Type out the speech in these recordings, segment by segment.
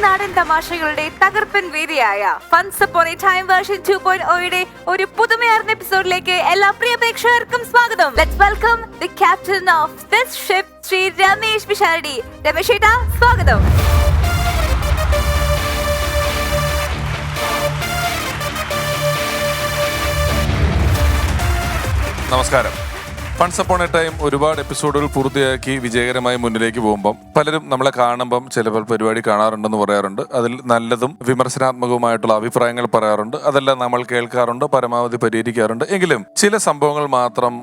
നാടൻ തമാശകളുടെ തകർപ്പൻ വേദിയായ ഫൺസ് അപ്പോൺ എ ടൈം വേർഷൻ 2.0 ഒരു പുതുമയാർന്ന എപ്പിസോഡിലേക്ക് എല്ലാ പ്രിയ പ്രേക്ഷകർക്കും സ്വാഗതം. Let's welcome the captain of this ship, Shri Ramesh Pisharody. Ramesh ഏട്ടാ, സ്വാഗതം. നമസ്കാരം. ഫൺസ് അപ്പോൺ എ ടൈം ഒരുപാട് എപ്പിസോഡുകൾ പൂർത്തിയാക്കി വിജയകരമായി മുന്നിലേക്ക് പോകുമ്പം പലരും നമ്മളെ കാണുമ്പം ചിലപ്പോൾ പരിപാടി കാണാറുണ്ടെന്ന് പറയാറുണ്ട്. അതിൽ നല്ലതും വിമർശനാത്മകവുമായിട്ടുള്ള അഭിപ്രായങ്ങൾ പറയാറുണ്ട്. അതെല്ലാം നമ്മൾ കേൾക്കാറുണ്ട്, പരമാവധി പരിഹരിക്കാറുണ്ട്. എങ്കിലും ചില സംഭവങ്ങൾ മാത്രം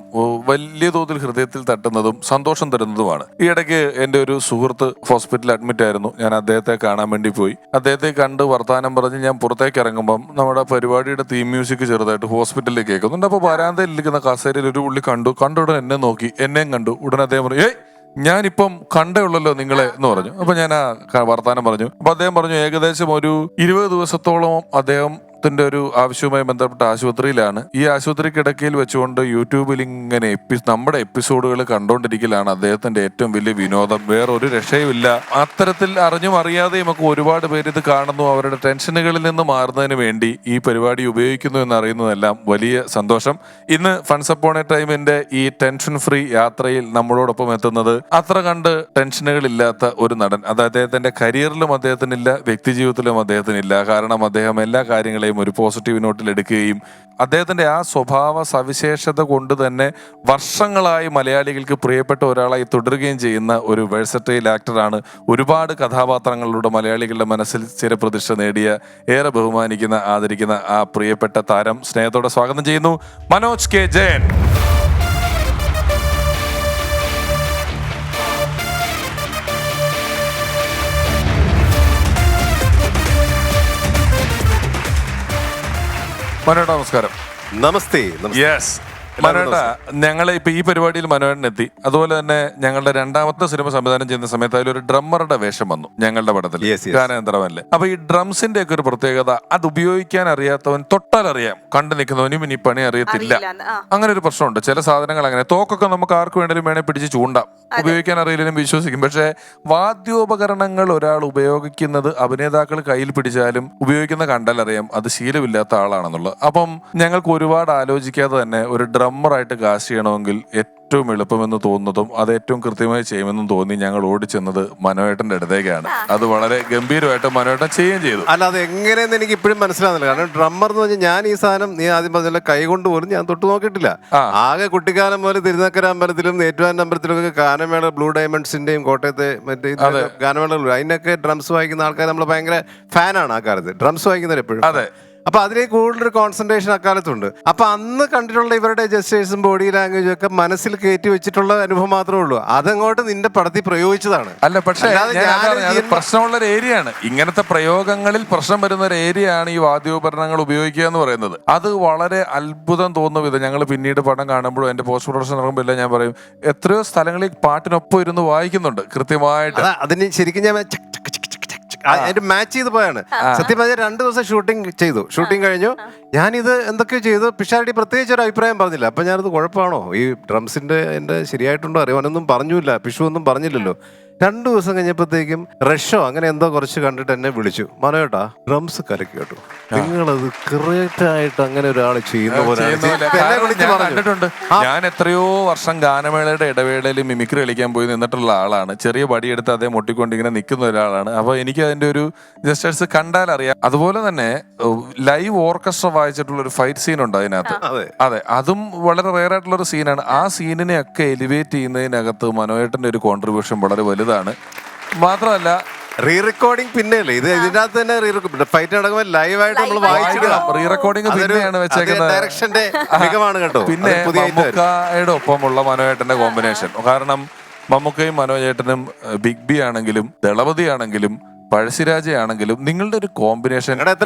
വലിയ തോതിൽ ഹൃദയത്തിൽ തട്ടുന്നതും സന്തോഷം തരുന്നതുമാണ്. ഈ ഇടയ്ക്ക് എൻ്റെ ഒരു സുഹൃത്ത് ഹോസ്പിറ്റലിൽ അഡ്മിറ്റ് ആയിരുന്നു. ഞാൻ അദ്ദേഹത്തെ കാണാൻ വേണ്ടി പോയി. അദ്ദേഹത്തെ കണ്ട് വർത്താനം പറഞ്ഞ് ഞാൻ പുറത്തേക്ക് ഇറങ്ങുമ്പം നമ്മുടെ പരിപാടിയുടെ തീം മ്യൂസിക് ചെറുതായിട്ട് ഹോസ്പിറ്റലിൽ കേൾക്കുന്നുണ്ട്. അപ്പോൾ വരാന്തയിൽ ഇരിക്കുന്ന കസേരയിൽ ഒരു പുള്ളി കണ്ടു എന്നെ നോക്കി, എന്നെയും കണ്ടു. ഉടനെ അദ്ദേഹം പറഞ്ഞു, ഞാനിപ്പം കണ്ടേ ഉള്ളല്ലോ നിങ്ങളെ എന്ന് പറഞ്ഞു. അപ്പൊ ഞാൻ ആ വർത്താനം പറഞ്ഞു. അപ്പൊ അദ്ദേഹം പറഞ്ഞു, ഏകദേശം ഒരു 20 ദിവസത്തോളം അദ്ദേഹത്തിന്റെ ഒരു ആവശ്യവുമായി ബന്ധപ്പെട്ട ആശുപത്രിയിലാണ്. ഈ ആശുപത്രി കിടക്കയിൽ വെച്ചുകൊണ്ട് യൂട്യൂബിൽ ഇങ്ങനെ നമ്മുടെ എപ്പിസോഡുകൾ കണ്ടോണ്ടിരിക്കലാണ് അദ്ദേഹത്തിന്റെ ഏറ്റവും വലിയ വിനോദം. വേറൊരു രക്ഷയുമില്ല. അത്തരത്തിൽ അറിഞ്ഞും അറിയാതെയും ഒക്കെ ഒരുപാട് പേര് ഇത് കാണുന്നു. അവരുടെ ടെൻഷനുകളിൽ നിന്ന് മാറുന്നതിന് വേണ്ടി ഈ പരിപാടി ഉപയോഗിക്കുന്നു എന്നറിയുന്നതെല്ലാം വലിയ സന്തോഷം. ഇന്ന് ഫൺസ് അപ്പോൺ എ ടൈമിന്റെ ഈ ടെൻഷൻ ഫ്രീ യാത്രയിൽ നമ്മളോടൊപ്പം എത്തുന്നത് അത്ര കണ്ട് ടെൻഷനുകൾ ഇല്ലാത്ത ഒരു നടൻ. അത് അദ്ദേഹത്തിന്റെ കരിയറിലും അദ്ദേഹത്തിനില്ല, വ്യക്തി ജീവിതത്തിലും അദ്ദേഹത്തിനില്ല. കാരണം അദ്ദേഹം എല്ലാ കാര്യങ്ങളെയും ഒരു പോസിറ്റീവ് നോട്ടിൽ എടുക്കുകയും അദ്ദേഹത്തിന്റെ ആ സ്വഭാവ സവിശേഷത കൊണ്ട് തന്നെ വർഷങ്ങളായി മലയാളികൾക്ക് പ്രിയപ്പെട്ട ഒരാളായി തുടരുകയും ചെയ്യുന്ന ഒരു വെഴ്സറ്റൈൽ ആക്ടറാണ്. ഒരുപാട് കഥാപാത്രങ്ങളിലൂടെ മലയാളികളുടെ മനസ്സിൽ ചിരപ്രതിഷ്ഠ നേടിയ, ഏറെ ബഹുമാനിക്കുന്ന, ആദരിക്കുന്ന ആ പ്രിയപ്പെട്ട താരം സ്നേഹത്തോടെ സ്വാഗതം ചെയ്യുന്നു, മനോജ് കെ ജയൻ. മനോജ് നമസ്കാരം. നമസ്തേ. യെസ് മനോജ, ഞങ്ങളെ ഇപ്പൊ ഈ പരിപാടിയിൽ മനോജൻ എത്തി. അതുപോലെ തന്നെ ഞങ്ങളുടെ രണ്ടാമത്തെ സിനിമ സംവിധാനം ചെയ്യുന്ന സമയത്ത് അതിലൊരു ഡ്രമ്മറുടെ വേഷം വന്നു ഞങ്ങളുടെ പടത്തിൽ, ഗാനയന്ത്രമല്ലേ. അപ്പൊ ഈ ഡ്രംസിന്റെ ഒക്കെ ഒരു പ്രത്യേകത, അത് ഉപയോഗിക്കാൻ അറിയാത്തവൻ തൊട്ടാൽ അറിയാം, കണ്ടു നിൽക്കുന്നവനും ഇനി പണി അറിയത്തില്ല. അങ്ങനെ ഒരു പ്രശ്നമുണ്ട്. ചില സാധനങ്ങൾ അങ്ങനെ, തോക്കൊക്കെ നമുക്ക് ആർക്ക് വേണേലും വേണേൽ പിടിച്ച് ചൂണ്ടാം, ഉപയോഗിക്കാൻ അറിയില്ലെങ്കിലും വിശ്വസിക്കും. പക്ഷെ വാദ്യോപകരണങ്ങൾ ഒരാൾ ഉപയോഗിക്കുന്നത് അഭിനേതാക്കൾ കയ്യിൽ പിടിച്ചാലും ഉപയോഗിക്കുന്ന കണ്ടാലറിയാം അത് ശീലമില്ലാത്ത ആളാണെന്നുള്ളത്. അപ്പം ഞങ്ങൾക്ക് ഒരുപാട് ആലോചിക്കാതെ തന്നെ ഒരു ഡ്രമ്മറായിട്ട് കാസ്റ്റ് ചെയ്യണമെങ്കിൽ ഏറ്റവും എളുപ്പമെന്ന് തോന്നുന്നതും അത് ഏറ്റവും കൃത്യമായി ചെയ്യുമെന്നും തോന്നി ഞങ്ങൾ ഓടിച്ചെന്നത് മനോയേട്ടന്റെ അടുത്തേക്കാണ്. അത് വളരെ ഗംഭീരമായിട്ട് മനോയേട്ടൻ ചെയ്യുകയും ചെയ്തു. അല്ല, അത് എങ്ങനെയെന്ന് എനിക്ക് ഇപ്പോഴും മനസ്സിലാകുന്നില്ല. കാരണം ഡ്രമ്മർ എന്ന് പറഞ്ഞാൽ ഞാൻ ഈ സാധനം നീ ആദ്യം പറഞ്ഞ കൈ കൊണ്ട് പോലും ഞാൻ തൊട്ട് നോക്കിയിട്ടില്ല. ആകെ കുട്ടിക്കാലം പോലെ തിരുനക്കര അമ്പലത്തിലും നേറ്റുവാൻ അമ്പലത്തിലൊക്കെ ഗാനമേള, ബ്ലൂ ഡയമണ്ട്സിന്റെയും കോട്ടയത്തെ മറ്റേ ഗാനമേള, അതിനൊക്കെ ഡ്രംസ് വായിക്കുന്ന ആൾക്കാർ നമ്മൾ ഭയങ്കര ഫാനാണ്. ആ കാലത്ത് ഡ്രംസ് വായിക്കുന്നവർ എപ്പോഴും. അതെ. അപ്പൊ അതിലേക്ക് കൂടുതലൊരു കോൺസെൻട്രേഷൻ അക്കാലത്തുണ്ട്. അപ്പൊ അന്ന് കണ്ടിട്ടുള്ള ഇവരുടെ ജസ്റ്റേഴ്സും ബോഡി ലാംഗ്വേജും ഒക്കെ മനസ്സിൽ കയറ്റി വെച്ചിട്ടുള്ള അനുഭവം മാത്രമേ ഉള്ളൂ. അതങ്ങോട്ട് നിന്റെ പടത്തിൽ പ്രയോഗിച്ചതാണ്. അല്ല, പക്ഷേ പ്രശ്നമുള്ള ഒരു ഏരിയയാണ്. ഇങ്ങനത്തെ പ്രയോഗങ്ങളിൽ പ്രശ്നം വരുന്ന ഒരു ഏരിയയാണ് ഈ വാദ്യോപകരണങ്ങൾ ഉപയോഗിക്കുക എന്ന് പറയുന്നത്. അത് വളരെ അത്ഭുതം തോന്നുന്ന വിധം ഞങ്ങൾ പിന്നീട് പടം കാണുമ്പോഴും എന്റെ പോസ്റ്റ് പ്രൊഡക്ഷൻ ഇറങ്ങുമ്പോൾ എല്ലാം ഞാൻ പറയും, എത്രയോ സ്ഥലങ്ങളിൽ പാട്ടിനൊപ്പം ഇരുന്ന് വായിക്കുന്നുണ്ട് കൃത്യമായിട്ട്. അതിന് ശരിക്കും ഞാൻ അതിന്റെ മാച്ച് ചെയ്ത് പോയാണ്. സത്യം പറഞ്ഞാൽ 2 ദിവസം ഷൂട്ടിംഗ് കഴിഞ്ഞു. ഞാനിത് എന്തൊക്കെയോ ചെയ്തു. പിഷാരടി പ്രത്യേകിച്ച് ഒരു അഭിപ്രായം പറഞ്ഞില്ല. അപ്പൊ ഞാനത് കുഴപ്പമാണോ, ഈ ഡ്രംസിന്റെ എന്റെ ശരിയായിട്ടുണ്ടോ അറിയാനൊന്നും പറഞ്ഞില്ല, പിഷു ഒന്നും പറഞ്ഞില്ലല്ലോ. 2 ദിവസം കഴിഞ്ഞപ്പോഴത്തേക്കും റഷോ അങ്ങനെ എന്തോ കുറച്ച് കണ്ടിട്ട് എന്നെ വിളിച്ചു, മനോട്ടാ ഡ്രംസ് കലക്കി കേട്ടോ, നിങ്ങളത് കറക്റ്റ് ആയിട്ട് അങ്ങനെ ഒരാൾ ചെയ്യുന്ന പോലെ. ഞാൻ എത്രയോ വർഷം ഗാനമേളയുടെ ഇടവേളയിൽ മിമിക്രി കളിക്കാൻ പോയി നിന്നിട്ടുള്ള ആളാണ്. ചെറിയ പടിയെടുത്ത് അതേ മുട്ടിക്കൊണ്ട് ഇങ്ങനെ നിൽക്കുന്ന ഒരാളാണ്. അപ്പൊ എനിക്ക് അതിന്റെ ഒരു ജസ്റ്റേഴ്സ് കണ്ടാൽ അറിയാം. അതുപോലെ തന്നെ ലൈവ് ഓർക്കസ്ട്ര വായിച്ചിട്ടുള്ള ഒരു ഫൈറ്റ് സീൻ ഉണ്ട് അതിനകത്ത്. അതെ, അതും വളരെ റെയർ ആയിട്ടുള്ള ഒരു സീനാണ്. ആ സീനിനെ ഒക്കെ എലിവേറ്റ് ചെയ്യുന്നതിനകത്ത് മനോയേട്ടന്റെ ഒരു കോൺട്രിബ്യൂഷൻ വളരെ വലുതാണ്. മാത്രമല്ല റീ റെക്കോർഡിംഗ് പിന്നെയല്ലേ ഇത്, ഇതിനകത്ത് തന്നെ ഫൈറ്റ് നടക്കുമ്പോൾ ലൈവായിട്ട് നമ്മൾ വായിച്ചിടാം. റീ റെക്കോർഡിംഗ് പിന്നെയാണ് വെച്ചേക്കുന്നത്. ഡയറക്ഷന്റെ മികവാണ് കേട്ടോ. പിന്നെ മമ്മൂക്കയുടെ ഒപ്പമുള്ള മനോയേട്ടന്റെ കോമ്പിനേഷൻ, കാരണം മമ്മൂക്കയും മനോജേട്ടനും ബിഗ് ബി ആണെങ്കിലും ദളപതി ആണെങ്കിലും പഴശ്ശിരാജയാണെങ്കിലും നിങ്ങളുടെ ഒരു കോമ്പിനേഷൻ,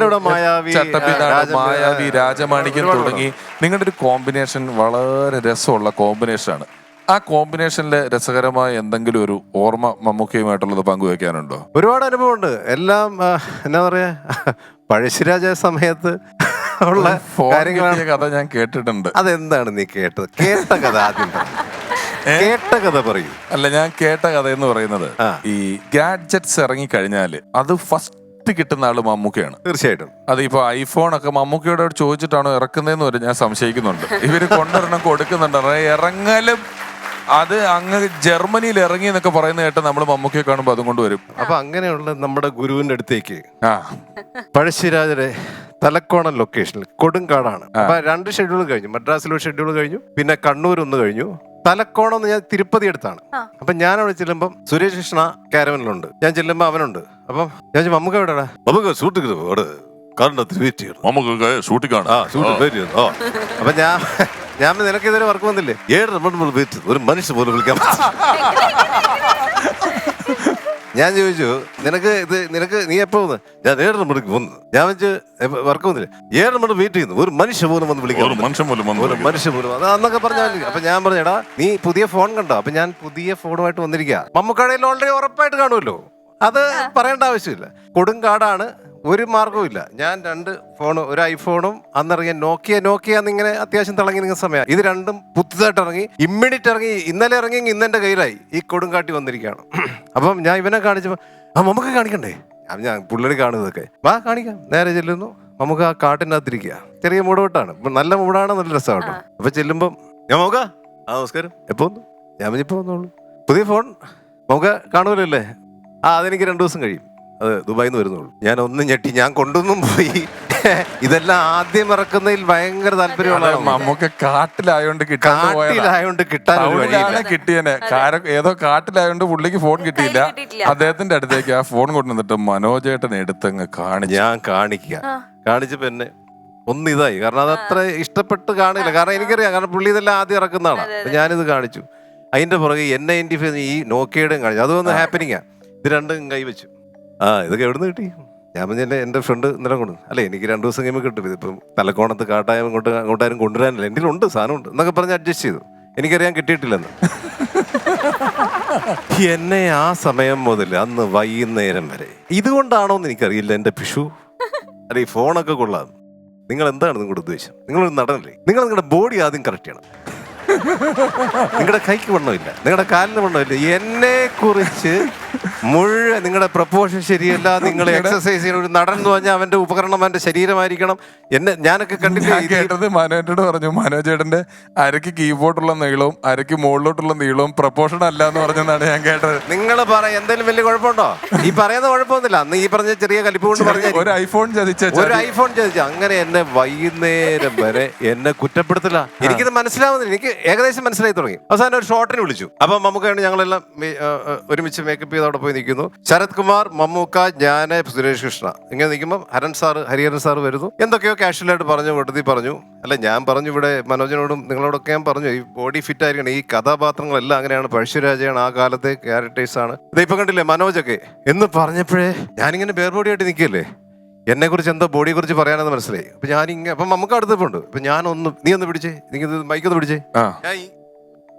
മായാവി, രാജമാണിക്യം തുടങ്ങി നിങ്ങളുടെ ഒരു കോമ്പിനേഷൻ വളരെ രസമുള്ള കോമ്പിനേഷനാണ്. ആ കോമ്പിനേഷനിലെ രസകരമായ എന്തെങ്കിലും ഒരു ഓർമ്മ മമ്മൂക്കയുമായിട്ടുള്ളത് പങ്കുവെക്കാനുണ്ടോ? ഒരുപാട് അനുഭവമുണ്ട്. എല്ലാം എന്നാ പറയാ, പഴശ്ശിരാജ സമയത്ത് ഉള്ള കഥ ഞാൻ കേട്ടിട്ടുണ്ട്. അതെന്താണ് നീ കേട്ടത്? കേട്ട കഥ ആദ്യം കേട്ട കഥ പറയൂ. അല്ല, ഞാൻ കേട്ട കഥ എന്ന് പറയുന്നത് ഈ ഗാഡ്ജറ്റ്സ് ഇറങ്ങിക്കഴിഞ്ഞാല് അത് ഫസ്റ്റ് ഗിഫ്റ്റ് കിട്ടുന്ന ആള് മമ്മൂക്കയാണ്. തീർച്ചയായിട്ടും. അത് ഇപ്പൊ ഐഫോൺ ഒക്കെ മമ്മൂക്കയോട് ചോദിച്ചിട്ടാണോ ഇറക്കുന്നതെന്ന് വരെ ഞാൻ സംശയിക്കുന്നുണ്ട്. ഇവര് കൊണ്ടൊരെണ്ണം കൊടുക്കുന്നുണ്ട്. ഇറങ്ങലും അത് അങ്ങ് ജർമ്മനിയിൽ ഇറങ്ങി എന്നൊക്കെ പറയുന്ന കേട്ട് നമ്മൾ മമ്മൂക്കയെ കാണുമ്പോൾ അതും കൊണ്ടുവരും. അപ്പൊ അങ്ങനെയുള്ള നമ്മുടെ ഗുരുവിന്റെ അടുത്തേക്ക് പഴശ്ശിരാജരെ തലക്കോണം ലൊക്കേഷനിൽ കൊടുങ്കാടാണ്. അപ്പൊ 2 ഷെഡ്യൂൾ കഴിഞ്ഞു. മദ്രാസിൽ ഒരു ഷെഡ്യൂൾ കഴിഞ്ഞു, പിന്നെ കണ്ണൂർ ഒന്ന് കഴിഞ്ഞു. തലക്കോണം ഞാൻ തിരുപ്പതി അടുത്താണ്. അപ്പൊ ഞാൻ അവിടെ ചെല്ലുമ്പം സുരേഷ് കൃഷ്ണ കാരവനിലുണ്ട്. ഞാൻ ചെല്ലുമ്പോ അവനുണ്ട്. അപ്പം ഞാൻ മമ്മൂക്ക എവിടെടാ? നമുക്ക് ഷൂട്ടിങ് അപ്പൊ ഞാൻ നിനക്ക് ഇതുവരെ വർക്ക് വന്നില്ലേ? 7 മണി വെയിറ്റ് ഒരു മനുഷ്യ പോലും വിളിക്കാൻ. ഞാൻ ചോദിച്ചു നിനക്ക് നീ എപ്പോ വന്ന്? ഞാൻ 7 മണിക്ക് വന്നു. ഞാൻ വെച്ച് വർക്ക് വന്നില്ലേ? 7 മണി വെയിറ്റ് ചെയ്യുന്നു, ഒരു മനുഷ്യ പോലും വന്ന് വിളിക്കാം. ഒരു മനുഷ്യ പോലും അന്നൊക്കെ പറഞ്ഞാൽ. അപ്പൊ ഞാൻ പറഞ്ഞടാ നീ പുതിയ ഫോൺ കണ്ടോ? അപ്പൊ ഞാൻ പുതിയ ഫോണുമായിട്ട് വന്നിരിക്കുക. മമ്മൂക്കടയിൽ ഓൾറെഡി ഉറപ്പായിട്ട് കാണുമല്ലോ, അത് പറയേണ്ട ആവശ്യമില്ല. കൊടുങ്കാടാണ്, ഒരു മാർഗവും ഇല്ല. ഞാൻ 2 ഫോണും, ഒരു ഐഫോണും അന്നിറങ്ങിയ നോക്കിയ എന്നിങ്ങനെ അത്യാവശ്യം തിളങ്ങി നിൽക്കുന്ന സമയം. ഇത് രണ്ടും പുതുതായിട്ട് ഇറങ്ങി, ഇമ്മീഡിയറ്റ് ഇറങ്ങി. ഇന്നലെ ഇറങ്ങി, ഇന്നെന്റെ കയ്യിലായി. ഈ കൊടുങ്കാട്ടി വന്നിരിക്കുകയാണ്. അപ്പം ഞാൻ ഇവനെ കാണിച്ചപ്പോ നമുക്ക് കാണിക്കണ്ടേ? ഞാൻ പുള്ളി കാണുന്നതൊക്കെ വാ കാണിക്കാം. നേരെ ചെല്ലുന്നു. നമുക്ക് ആ കാട്ടിനകത്തിരിക്കുക. ചെറിയ മൂടോട്ടാണ്, നല്ല മൂടാണ്, നല്ല രസമാട്ടോ. അപ്പൊ ചെല്ലുമ്പം ഞാൻ നോക്കാം. നമസ്കാരം, എപ്പോ വന്നു? ഞാൻ ഇപ്പൊ വന്നോളൂ. പുതിയ ഫോൺ നമുക്ക് കാണുമല്ലേ? അതെനിക്ക് 2 ദിവസം കഴിയും, അത് ദുബായിൽ നിന്ന് വരുന്നുള്ളൂ. ഞാൻ ഒന്ന് ഞെട്ടി, ഞാൻ കൊണ്ടൊന്നും പോയി. ഇതെല്ലാം ആദ്യം ഇറക്കുന്നതിൽ ഭയങ്കര താല്പര്യമുള്ള മമ്മൂക്ക കാട്ടിലായോണ്ട് കിട്ടിയനെ. ഏതോ കാട്ടിലായോണ്ട് പുള്ളിക്ക് ഫോൺ കിട്ടിയില്ല. അദ്ദേഹത്തിന്റെ അടുത്തേക്ക് ആ ഫോൺ കൊണ്ടുവന്നിട്ട് മനോജേട്ടൻ എടുത്തങ്ങ് ഞാൻ കാണിച്ചപ്പോ എന്നെ ഒന്ന് ഇതായി. കാരണം അതത്ര ഇഷ്ടപ്പെട്ട് കാണില്ല. കാരണം എനിക്കറിയാം, കാരണം പുള്ളി ഇതെല്ലാം ആദ്യം ഇറക്കുന്നതാണ്. അപ്പൊ ഞാനിത് കാണിച്ചു. അതിന്റെ പുറകെ N95 ഈ നോക്കിയുടെയും കാണിച്ചു. അതൊന്ന് ഹാപ്പനിങ്ങാ. ഇത് രണ്ടും കൈവച്ചു. ഇതൊക്കെ എവിടുന്ന് കിട്ടി? ഞാൻ പറഞ്ഞ എന്റെ ഫ്രണ്ട് ഇന്നലെ കൊണ്ട് അല്ലെ, എനിക്ക് 2 ദിവസം കഴിയുമ്പോൾ കിട്ടും. ഇതിപ്പം തലക്കോണത്ത് കാട്ടായം അങ്ങോട്ടാരും കൊണ്ടുവരാനില്ല, എൻ്റെ ഉണ്ട്, സാധനമുണ്ട് എന്നൊക്കെ പറഞ്ഞ് അഡ്ജസ്റ്റ് ചെയ്തു. എനിക്കറിയാൻ കിട്ടിയിട്ടില്ലെന്ന്. എന്നെ ആ സമയം മുതൽ അന്ന് വൈകുന്നേരം വരെ ഇതുകൊണ്ടാണോ എന്ന് എനിക്കറിയില്ല. എന്റെ പിഷു അല്ലെ, ഈ ഫോണൊക്കെ കൊള്ളാം. നിങ്ങൾ എന്താണ് നിങ്ങളുടെ ഉദ്ദേശം? നിങ്ങളൊരു നടനല്ലേ? നിങ്ങളുടെ ബോഡി ആദ്യം കറക്റ്റ് ചെയ്യണം. നിങ്ങളുടെ കൈക്ക് വണ്ണമില്ല, നിങ്ങളുടെ കാലിന് വണ്ണമില്ല. എന്നെ കുറിച്ച് മുഴുവൻ നിങ്ങളുടെ പ്രപ്പോഷൻ ശരിയല്ല. നിങ്ങൾ എക്സസൈസ് ചെയ്യുന്ന ഒരു നടൻ എന്ന് പറഞ്ഞാൽ അവന്റെ ഉപകരണം അവന്റെ ശരീരമായിരിക്കണം. ഞാനൊക്കെ കേട്ടത് മനോജോട് പറഞ്ഞു, മനോജേട്ടന്റെ അരക്ക് കീബോർഡുള്ള നീളവും അരക്ക് മുകളിലോട്ടുള്ള നീളവും പ്രപ്പോഷൻ അല്ല എന്ന് പറഞ്ഞെന്നാണ് ഞാൻ കേട്ടത്. നിങ്ങൾ പറ, എന്തെങ്കിലും വലിയ കുഴപ്പമുണ്ടോ? ഈ പറയുന്ന കുഴപ്പമൊന്നുമില്ല. അന്ന് ഈ പറഞ്ഞ ചെറിയ കലിപ്പ് കൊണ്ട് പറഞ്ഞ ഒരു ഐഫോൺ ചതിച്ച അങ്ങനെ എന്നെ വൈകുന്നേരം വരെ എന്നെ കുറ്റപ്പെടുത്തില്ല. എനിക്കിത് മനസ്സിലാവുന്നില്ല. എനിക്ക് ഏകദേശം മനസ്സിലായി തുടങ്ങി. അവസാനം ഒരു ഷോട്ടിന് വിളിച്ചു. അപ്പൊ മമ്മൂക്കാണ് ഞങ്ങളെല്ലാം ഒരുമിച്ച് മേക്കപ്പ് ചെയ്ത് അവിടെ പോയി നിൽക്കുന്നു. ശരത് കുമാർ, മമ്മൂക്ക, ഞാൻ, സുരേഷ് കൃഷ്ണ ഇങ്ങനെ നിൽക്കുമ്പോൾ ഹരിഹരൻ സാർ വരുന്നു. എന്തൊക്കെയോ കാഷ്വലായിട്ട് പറഞ്ഞു, വെറുതെ പറഞ്ഞു. അല്ല, ഞാൻ പറഞ്ഞു ഇവിടെ മനോജിനോടും നിങ്ങളോടൊക്കെ ഞാൻ പറഞ്ഞു, ഈ ബോഡി ഫിറ്റ് ആയിരിക്കണം. ഈ കഥാപാത്രങ്ങളെല്ലാം അങ്ങനെയാണ്. പഴശ്ശിരാജയാണ് ആ കാലത്തെ ക്യാരക്ടേഴ്സ് ആണ്. ഇതിപ്പോ കണ്ടില്ലേ മനോജൊക്കെ എന്ന് പറഞ്ഞപ്പോഴേ ഞാനിങ്ങനെ ബോഡിയായിട്ട് നിൽക്കുകയല്ലേ. എന്നെ കുറിച്ച് എന്തോ ബോഡിയെ കുറിച്ച് പറയാനെന്ന് മനസ്സിലായി. അപ്പൊ ഞാനിങ്ങനെ അപ്പം നമുക്ക് അടുത്തപ്പോണ്ട്. അപ്പൊ നീ ഒന്ന് പിടിച്ചേ, നീ മൈക്കൊന്ന് പിടിച്ചേ. ഞാൻ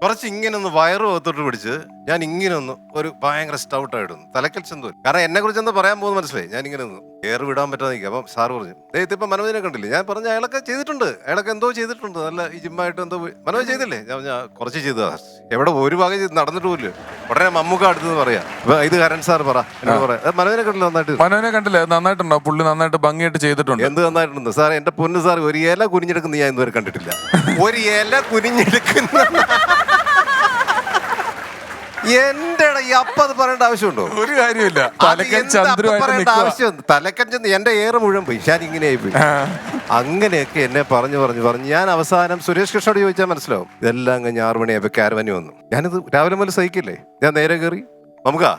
കുറച്ച് ഇങ്ങനെ ഒന്ന് വയറ് പോകത്തോട്ട് പിടിച്ച് ഞാൻ ഇങ്ങനെ ഒന്ന് ഒരു ഭയങ്കര സ്റ്റൗട്ടായിട്ടൊന്ന് തലക്കൽ ചെന്തൂർ. കാരണം എന്നെ കുറിച്ച് എന്താ പറയാൻ പോകുന്ന മനസ്സിലായി. ഞാൻ ഇങ്ങനെ ഒന്ന് എയർ വിടാൻ പറ്റാതെ നിൽക്കുക. അപ്പം സാറ് പറഞ്ഞു, ഇപ്പൊ മനോജിനെ കണ്ടില്ലേ? ഞാൻ പറഞ്ഞു അയാളൊക്കെ ചെയ്തിട്ടുണ്ട്, അയാളൊക്കെ എന്തോ ചെയ്തിട്ടുണ്ട്, നല്ല ഈ ജിമ്മായിട്ട് എന്തോ. മനോജ് ചെയ്തില്ലേ? ഞാൻ കുറച്ച് ചെയ്തതാ, എവിടെ ഒരു ഭാഗം ചെയ്ത് നടന്നിട്ട് പോലും. ഉടനെ മമ്മൂക്ക അടുത്ത് പറയാ, ഇത് ഹരൻ സാർ പറ എന്നോട് പറയാം. മനോജിനെ കണ്ടില്ല? നന്നായിട്ട് മനോജിനെ കണ്ടില്ലേ? നന്നായിട്ടുണ്ടോ? പുള്ളി നന്നായിട്ട് ഭംഗിയായിട്ട് ചെയ്തിട്ടുണ്ട്. എന്ത് നന്നായിട്ടുണ്ട് സാർ? എന്റെ പൊന്ന് സാർ, ഒരു ഇല കുനിഞ്ഞെടുക്കുന്ന ഞാൻ ഇതുവരെ കണ്ടിട്ടില്ല. ഒരു ഇല കുനിഞ്ഞെടുക്കുന്ന എന്റെ അപ്പത് പറയേണ്ട ആവശ്യമുണ്ടോ? ഒരു കാര്യമില്ല. പറയേണ്ട ആവശ്യം തലക്കൻ ചെന്ന് എന്റെ ഏറ് മുഴുവൻ പോയി. ഞാൻ ഇങ്ങനെയായി പോയി. അങ്ങനെയൊക്കെ എന്നെ പറഞ്ഞു ഞാൻ അവസാനം സുരേഷ് കൃഷ്ണോട് ചോദിച്ചാൽ മനസ്സിലാവും. ഇതെല്ലാം കഴിഞ്ഞ് 6 മണിയായപ്പോ കാരവനി വന്നു. ഞാനിത് രാവിലെ മുതൽ സഹിക്കില്ലേ. ഞാൻ നേരെ കയറി നമുക്കാ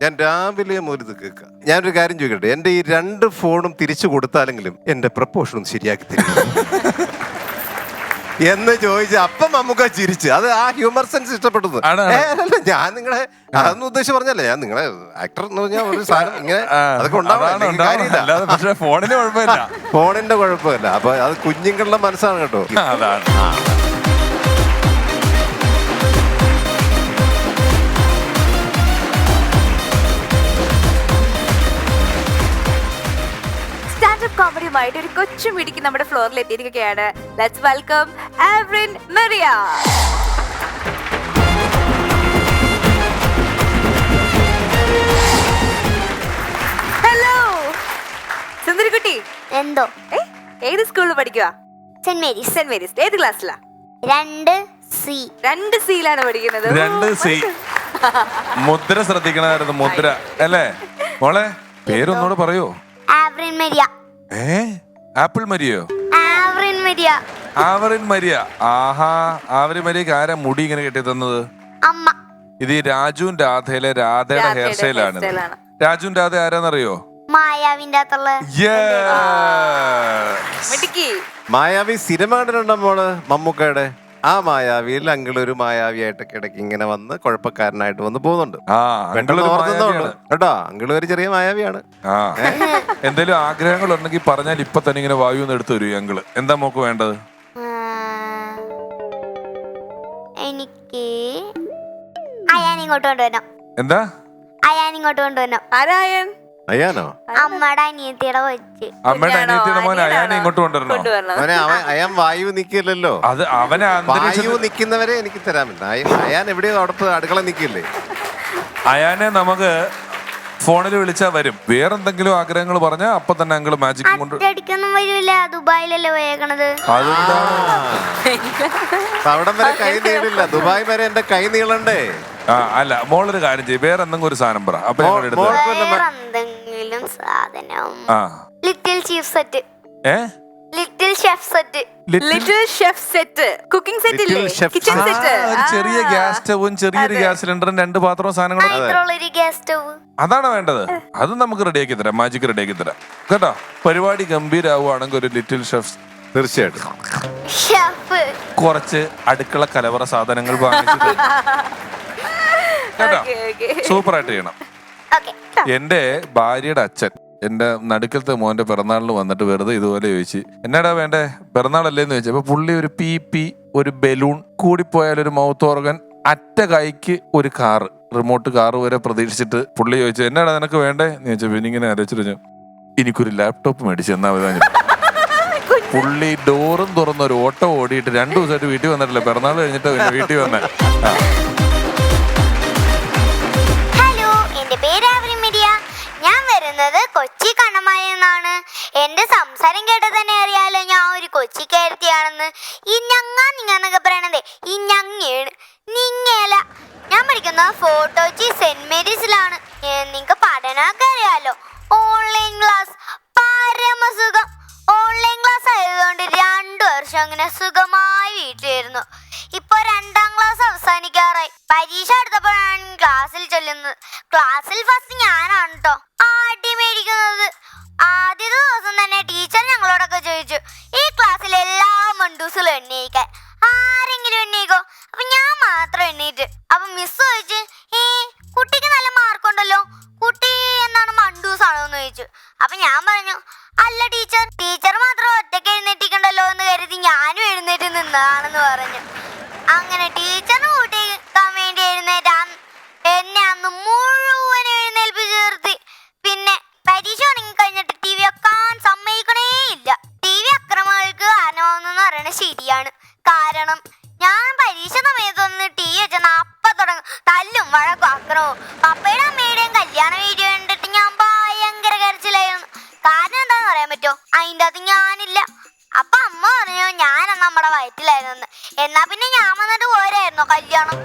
ഞാൻ രാവിലെ മുതൽ ഇത് കേൾക്കുക. ഞാനൊരു കാര്യം ചോദിക്കട്ടെ, എന്റെ ഈ 2 ഫോണും തിരിച്ചു കൊടുത്താലെങ്കിലും എന്റെ പ്രപ്പോഷനും ശരിയാക്കി തരും എന്ന് ചോദിച്ചു. അപ്പം നമുക്ക് ചിരിച്ച്. അത് ആ ഹ്യൂമർ സെൻസ് ഇഷ്ടപ്പെട്ടത്. ഞാൻ നിങ്ങളെ അതൊന്നും ഉദ്ദേശിച്ച് പറഞ്ഞല്ലേ, ഞാൻ നിങ്ങളെ ആക്ടർ എന്ന് പറഞ്ഞാൽ ഒരു സാധനം ഇങ്ങനെ അതൊക്കെ ഉണ്ടാവില്ല. ഫോണിന്റെ കുഴപ്പമില്ല. അപ്പൊ അത് കുഞ്ഞുങ്ങളുടെ മനസ്സാണ് കേട്ടോ. കോമഡിയുമായിട്ട് ഒരു കൊച്ചു മിടിക്ക് നമ്മുടെ ഫ്ലോറിൽ എത്തിയിരിക്കുകയാണ്. Let's welcome Avrin Maria. Hello. സുന്ദരിക്കുട്ടി എന്തോ ഏത് സ്കൂളിൽ പഠിക്കുക? സെന്റ് മേരീസ്. സെന്റ് മേരീസ്. ഏത് ക്ലാസ്സിലാ? 2C. 2Cയിലാണ് പഠിക്കുന്നത്. 2C. മുദ്ര ശ്രദ്ധിക്കണമായിരുന്നു, മുദ്ര അല്ലേ മോളെ? പേരൊന്നോട് പറയോ? ആവറിൻ മരിയ. ആപ്പിൾ മരിയോ? ആവറിൻ മരിയ. ആവറിൻ മരിയ. ആഹാ, ആവറിൻ മരിയക്ക് ആരാ മുടി ഇങ്ങനെ കെട്ടി തന്നത്? അമ്മ. ഇത് ഈ രാജുവും രാധയിലെ രാധയുടെ ഹെയർ സ്റ്റൈലാണ്. രാജുവും രാധ ആരാന്നറിയോ? മായാവിന്റെ അകത്തുള്ള. മിടുക്കി. മായാവി സിനിമ കണ്ടിട്ടുണ്ടോ മോള്? മമ്മൂക്കയുടെ ആ മായാവിയിൽ അങ്കിളൊരു മായാവിയായിട്ടൊക്കെ ഇടയ്ക്ക് ഇങ്ങനെ വന്ന് കുഴപ്പക്കാരനായിട്ട് വന്ന് പോകുന്നുണ്ട്. കേട്ടോ, അങ്കിള് ഒരു ചെറിയ മായാവിയാണ്. എന്തേലും ആഗ്രഹങ്ങൾ ഉണ്ടെങ്കിൽ പറഞ്ഞാൽ ഇപ്പൊ തന്നെ ഇങ്ങനെ വായു എടുത്തു വരും അങ്കിള്. എന്താ മോക്ക് വേണ്ടത്? എനിക്ക് അയാനിങ്ങോട്ട് കൊണ്ടുവരണം. എന്താ? അയാനിങ്ങോട്ട് കൊണ്ടുവരണം. ആരായൻ? അയ്യാനോ? അമ്മയുടെ അനിയത്തിയുടെ കൊച്ച്. അമ്മയുടെ അനിയത്തിയുടെ മോനെ അയാനെ ഇങ്ങോട്ട് കൊണ്ടുവരണോ? അവനെ അയാൻ വായു നിക്കില്ലല്ലോ. അത് അവനെ വായു നിക്കുന്നവരെ എനിക്ക് തരാമില്ല. അയാൻ എവിടെയോ അവിടെ അടുക്കള നിക്കില്ലേ? അയാനെ നമുക്ക് ഫോണിൽ വിളിച്ചാ വരും. വേറെന്തെങ്കിലും ആഗ്രഹങ്ങൾ പറഞ്ഞാൽ അപ്പൊ തന്നെ അങ്കിള് മാജിക് കൊണ്ട് അടിക്കൊന്നും വരൂല. ദുബായിലല്ലേ പോയേക്കണത്. അവിടം വരെ കൈ നീളില്ല. ദുബായ് വരെ എന്റെ കൈ നീളണ്ടേ? അല്ല, മോളൊരു കാര്യം ചെയ്യും, വേറെ എന്തെങ്കിലും ഒരു സാധനം പറ. അപ്പൊ എന്തെങ്കിലും സാധനം. Little chief set. Little chef set. Little chef set. Cooking set ഇല്ലേ? Kitchen set. ചെറിയ ഗ്യാസ് സ്റ്റവും ചെറിയൊരു ഗ്യാസ് സിലിണ്ടറും 2 പാത്രവും സാധനങ്ങളും. Gas stove. അതാണോ വേണ്ടത്? അത് നമുക്ക് റെഡിയാക്കി തരാം, മാജിക് റെഡിയാക്കി തരാം കേട്ടോ. പരിപാടി ഗംഭീരാവുകയാണെങ്കിൽ ഒരു ലിറ്റിൽ ഷെഫ് തീർച്ചയായിട്ടും കുറച്ച് അടുക്കള കലവറ സാധനങ്ങൾ വാങ്ങിച്ചത് കേട്ടോ. സൂപ്പറായിട്ട് ചെയ്യണം. എന്റെ ഭാര്യയുടെ അച്ഛൻ എന്റെ നടുക്കലത്തെ മോന്റെ പിറന്നാളിന് വന്നിട്ട് വെറുതെ ഇതുപോലെ ചോദിച്ചു, എന്നാടാ വേണ്ടേ, പിറന്നാളല്ലേന്ന് ചോദിച്ചു. അപ്പൊ പുള്ളി ഒരു പി ഒരു ബലൂൺ, കൂടിപ്പോയാൽ ഒരു മൗത്ത് ഓർഗൻ, അറ്റ കൈക്ക് ഒരു കാറ്, റിമോട്ട് കാറ് വരെ പ്രതീക്ഷിച്ചിട്ട് പുള്ളി ചോദിച്ചു, എന്നാടാ നിനക്ക് വേണ്ടേ എന്ന് ചോദിച്ചു. പിന്നെ ഇങ്ങനെ ആലോചിച്ചു, എനിക്കൊരു ലാപ്ടോപ്പ് മേടിച്ചു എന്നാ മതി. പുള്ളി ഡോറും തുറന്ന് ഒരു ഓട്ടോ ഓടിയിട്ട് 2 ദിവസമായിട്ട് വീട്ടിൽ വന്നിട്ടില്ല. പിറന്നാൾ കഴിഞ്ഞിട്ട് വീട്ടിൽ വന്നേ. ഞാൻ വരുന്നത് കൊച്ചി കണ്ണമായെന്നാണ്. എന്റെ സംസാരം കേട്ട തന്നെ അറിയാലോ ഞാൻ ഒരു കൊച്ചിക്കാരത്തിയാണെന്ന്. ഈ നിങ്ങന്നൊക്കെ പറയണതേ ഈ ഞങ്ങയാണ്, നിങ്ങയല്ല. ഞാൻ പഠിക്കുന്നത് ഫോർട്ട് കൊച്ചി സെന്റ് മേരീസിലാണ്. നിങ്ങക്ക് പഠനമൊക്കെ അറിയാലോ. ഓൺലൈൻ ക്ലാസ് പരമസുഖം. ഓൺലൈൻ ക്ലാസ് ആയതുകൊണ്ട് 2 വർഷം അങ്ങനെ സുഖമായി വീട്ടിലിരുന്നു. ഇപ്പൊ 2ാം ക്ലാസ് അവസാനിക്കാറായി. പരീക്ഷ എടുത്തപ്പോഴാണ് ക്ലാസ്സിൽ ചൊല്ലുന്നത്. ക്ലാസ്സിൽ ഫസ്റ്റ് ഞാനാണ് കേട്ടോ ആട്ടി മേടിക്കുന്നത്. ആദ്യത്തെ ദിവസം തന്നെ ടീച്ചർ ഞങ്ങളോടൊക്കെ ചോദിച്ചു, ഈ ക്ലാസ്സിൽ എല്ലാ മണ്ടൂസുകളും എണ്ണീക്കാൻ ആരെങ്കിലും എണ്ണീക്കോ? അപ്പൊ ഞാൻ മാത്രം എണ്ണീറ്റ്. അപ്പൊ മിസ് ചോദിച്ചു, കുട്ടിക്ക് നല്ല മാർക്കുണ്ടല്ലോ, കുട്ടി എന്താണ് മണ്ടൂസാണോ എന്ന് ചോദിച്ചു. അപ്പൊ ഞാൻ പറഞ്ഞു, അല്ല ടീച്ചർ മാത്രം ഒറ്റയ്ക്ക് എഴുന്നേറ്റിക്കണ്ടല്ലോ എന്ന് കരുതി ഞാനും എഴുന്നേറ്റ് നിന്നതാണെന്ന് പറഞ്ഞു. അങ്ങനെ ടീച്ചറിന് കൂട്ടിക്കാൻ വേണ്ടി എന്നെ അന്ന് മുഴുവൻ എഴുന്നേൽപ്പിച്ച് നിർത്തി. പിന്നെ പരീക്ഷ തുടങ്ങി കഴിഞ്ഞിട്ട് TV വെക്കാൻ സമ്മതിക്കണേ ഇല്ല. TV അക്രമങ്ങൾക്ക് കാരണമാവുന്നെന്ന് പറയണത് ശരിയാണ്. കാരണം ഞാൻ പരീക്ഷ സമയത്തൊന്ന് TV വെച്ചാൽ അപ്പ തുടങ്ങും തല്ലും വഴക്കും അക്രമവും. പപ്പയുടെ അമ്മയുടെയും കല്യാണ വീഡിയോ കണ്ടിട്ട് ഞാൻ ഭയങ്കര കരച്ചിലായിരുന്നു. കാരണം എന്താന്ന് പറയാൻ പറ്റുമോ? അതിൻ്റെ അത് ഞാനില്ല. അപ്പൊ അമ്മ പറഞ്ഞു ഞാൻ നമ്മുടെ വയറ്റിലായിരുന്നു. എന്നാ പിന്നെ ഞാൻ വന്നിട്ട് പോരായിരുന്നോ കല്യാണം?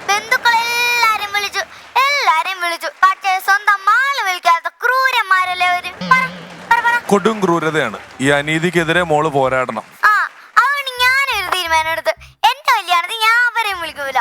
ബന്ധുക്കളെല്ലാരും വിളിച്ചു. പക്ഷേ സ്വന്തം മാള് വിളിക്കാത്ത ക്രൂരന്മാരല്ലേ അവര്. കൊടും ക്രൂരതയാണ്. ഈ അനീതിക്കെതിരെ മോള് പോരാടണം. അതുകൊണ്ട് ഞാനൊരു തീരുമാനം എടുത്ത്, എന്റെ കല്യാണത്തിന് ഞാൻ അവരെയും വിളിക്കൂല.